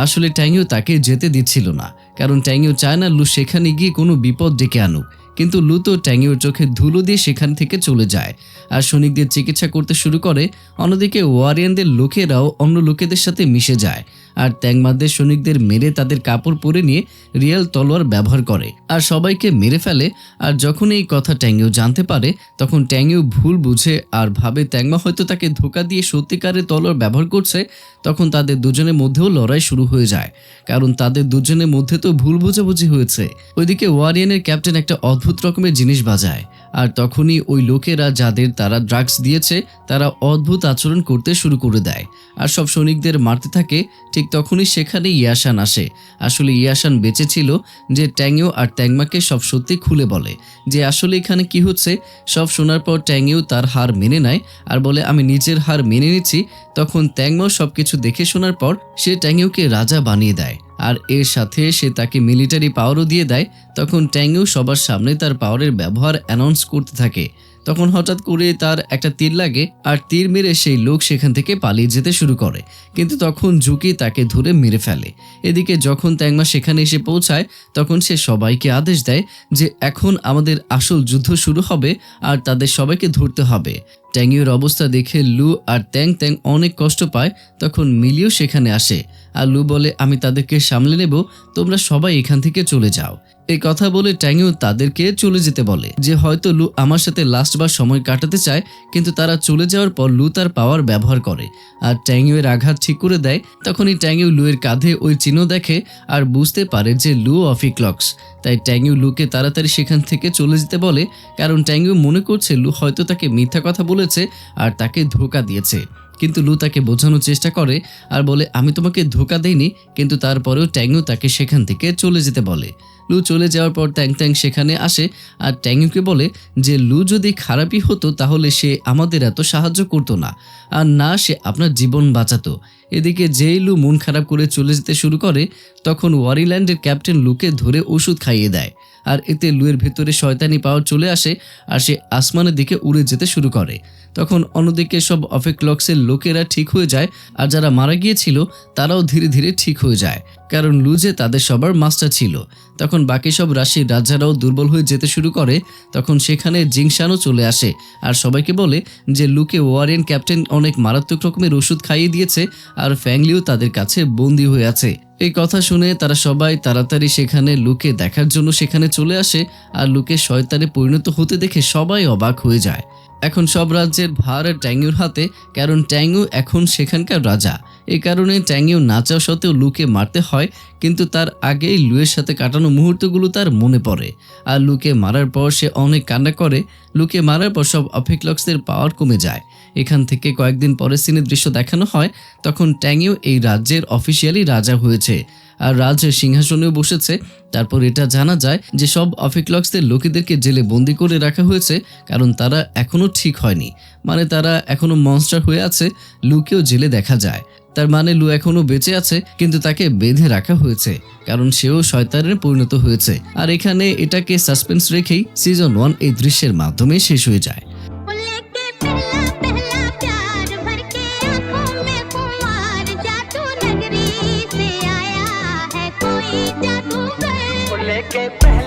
আসলে ট্যাংইউ তাকে যেতে দিচ্ছিল না, কারণ ট্যাংইউ চায় না লু সেখানে গিয়ে কোনো বিপদ ডেকে আনুক। কিন্তু লু তো ট্যাংইউর চোখে ধুলো দিয়ে সেখান থেকে চলে যায় আর সৈনিকদের চিকিৎসা করতে শুরু করে। অন্যদিকে ওয়ারিয়ানদের লোকেরাও অন্য লোকেদের সাথে মিশে যায় আর ট্যাংমাদের সৈনিকদের মেরে তাদের কাপড় পরে নিয়ে রিয়েল তলোয়ার ব্যবহার করে আর সবাইকে মেরে ফেলে। আর যখন এই কথা ট্যাংইউ জানতে পারে, তখন ট্যাংইউ ভুল বুঝে আর ভাবে ট্যাংমা হয়তো তাকে ধোঁকা দিয়ে সত্যিকারের তলোয়ার ব্যবহার করছে। তখন তাদের দুজনের মধ্যেও লড়াই শুরু হয়ে যায়, কারণ তাদের দুজনের মধ্যে তো ভুল বোঝাবুঝি হয়েছে। ওইদিকে ওয়ারিয়ানের ক্যাপ্টেন একটা অদ্ভুত রকমের জিনিস বাজায়, আর তখনই ওই লোকেরা যাদের তারা ড্রাগস দিয়েছে তারা অদ্ভুত আচরণ করতে শুরু করে দেয় আর সব সৈনিকদের মারতে থাকে। ঠিক তখনই সেখানে ইয়াশান আসে। আসলে ইয়াশান বেঁচে ছিল যে ট্যাংইউ আর ট্যাংমাকে সব সত্যি খুলে বলে যে আসলে এখানে কি হচ্ছে। সব শোনার পর ট্যাংইউ তার হার মেনে নেয় আর বলে, আমি নিজের হার মেনে নিচ্ছি। তখন ট্যাংমাও সবকিছু দেখে শোনার পর সে ট্যাংইউকে রাজা বানিয়ে দেয় আর এর সাথে সে তাকে মিলিটারি পাওয়ারও দিয়ে দেয়। তখন ট্যাংইউ সবার সামনে তার পাওয়ারের ব্যবহার অ্যানাউন্স করতে থাকে। তখন হঠাৎ করে তার একটা তীর লাগে আর তীর মেরে সেই লোক সেখান থেকে পালিয়ে যেতে শুরু করে, কিন্তু তখন জুকি তাকে ধরে মেরে ফেলে। এদিকে যখন ট্যাংমা সেখানে এসে পৌঁছায়, তখন সে সবাইকে আদেশ দেয় যে এখন আমাদের আসল যুদ্ধ শুরু হবে আর তাদের সবাইকে ধরতে হবে। ট্যাংইউর অবস্থা দেখে লু আর ট্যাং ট্যাং অনেক কষ্ট পায়। তখন মিলিও সেখানে আসে আর লু বলে, আমি তাদেরকে সামলে নেব, তোমরা সবাই এখান থেকে চলে যাও। এই কথা বলে ট্যাংইউ তাদেরকে চলে যেতে বলে যে হয়তো লু আমার সাথে লাস্টবার সময় কাটাতে চায়, কিন্তু তারা চলে যাওয়ার পর লু তার পাওয়ার ব্যবহার করে আর ট্যাংইউয়ের আঘাত ঠিক করে দেয়। তখনই ট্যাংইউ লুয়ের কাঁধে ওই চিহ্ন দেখে আর বুঝতে পারে যে লু অফিক্লক্স। তাই ট্যাংইউ লুকে তাড়াতাড়ি সেখান থেকে চলে যেতে বলে, কারণ ট্যাংইউ মনে করছে লু হয়তো তাকে মিথ্যা কথা বলেছে আর তাকে ধোঁকা দিয়েছে। কিন্তু লু তাকে বোঝানোর চেষ্টা করে আর বলে আমি তোমাকে ধোকা দেইনি, কিন্তু তারপরেও ট্যাংউ তাকে সেখান থেকে চলে যেতে বলে। লু চলে যাওয়ার পর ট্যাং সেখানে আসে আর ট্যাংকে বলে যে লু যদি খারাপই হতো তাহলে সে আমাদের এত সাহায্য করতো না, আর না সে আপনার জীবন বাঁচাতো। এদিকে যেই লু মন খারাপ করে চলে যেতে শুরু করে তখন ওয়ারিল্যান্ডের ক্যাপ্টেন লুকে ধরে ওষুধ খাইয়ে দেয়, আর এতে লুয়ের ভেতরে শয়তানি পাওয়ার চলে আসে আর সে আসমানের দিকে উড়ে যেতে শুরু করে। তখন অন্যদিকে সব অফেক্লক্সের লোকেরা ঠিক হয়ে যায়, আর যারা মারা গিয়েছিল তারাও ধীরে ধীরে ঠিক হয়ে যায়, কারণ লু যে তাদের সবার মাস্টার ছিল। তখন বাকি সব রাশির রাজারাও দুর্বল হয়ে যেতে শুরু করে। তখন সেখানে জিংশানও চলে আসে আর সবাইকে বলে যে লুকে ওয়ারিয়ান ক্যাপ্টেন অনেক মারাত্মক রকমের ওষুধ খাইয়ে দিয়েছে আর ফ্যাংলিও তাদের কাছে বন্দী হয়ে আছে। এই কথা শুনে তারা সবাই তাড়াতাড়ি সেখানে লুকে দেখার জন্য সেখানে চলে আসে, আর লুকে শয়তানে পরিণত হতে দেখে সবাই অবাক হয়ে যায়। এখন সব রাজ্যের ভার ট্যাংউর হাতে, কারণ ট্যাংউ এখন সেখানকার রাজা। এই কারণে ট্যাংউ না চাওয়া সত্ত্বেও লুকে মারতে হয়, কিন্তু তার আগেই লুয়ের সাথে কাটানো মুহূর্তগুলো তার মনে পড়ে। আর লুকে মারার পর সে অনেক কান্না করে। লুকে মারার পর সব অফেক্লক্সের পাওয়ার কমে যায়। এখান থেকে কয়েকদিন পরে সিনের দৃশ্য দেখানো হয়, তখন ট্যাংউ এই রাজ্যের অফিসিয়ালি রাজা হয়েছে আর রাজ্যের সিংহাসনেও বসেছে। তারপর এটা জানা যায় যে সব অফিক্লক্সদের লোকেদেরকে জেলে বন্দি করে রাখা হয়েছে, কারণ তারা এখনো ঠিক হয়নি, মানে তারা এখনো মনস্টার হয়ে আছে। লুকেও জেলে দেখা যায়, তার মানে লু এখনো বেঁচে আছে, কিন্তু তাকে বেঁধে রাখা হয়েছে কারণ সেও শয়তানের পরিণত হয়েছে। আর এখানে এটাকে সাসপেন্স রেখেই সিজন 1 এই দৃশ্যের মাধ্যমে শেষ হয়ে যায়। लेके पहला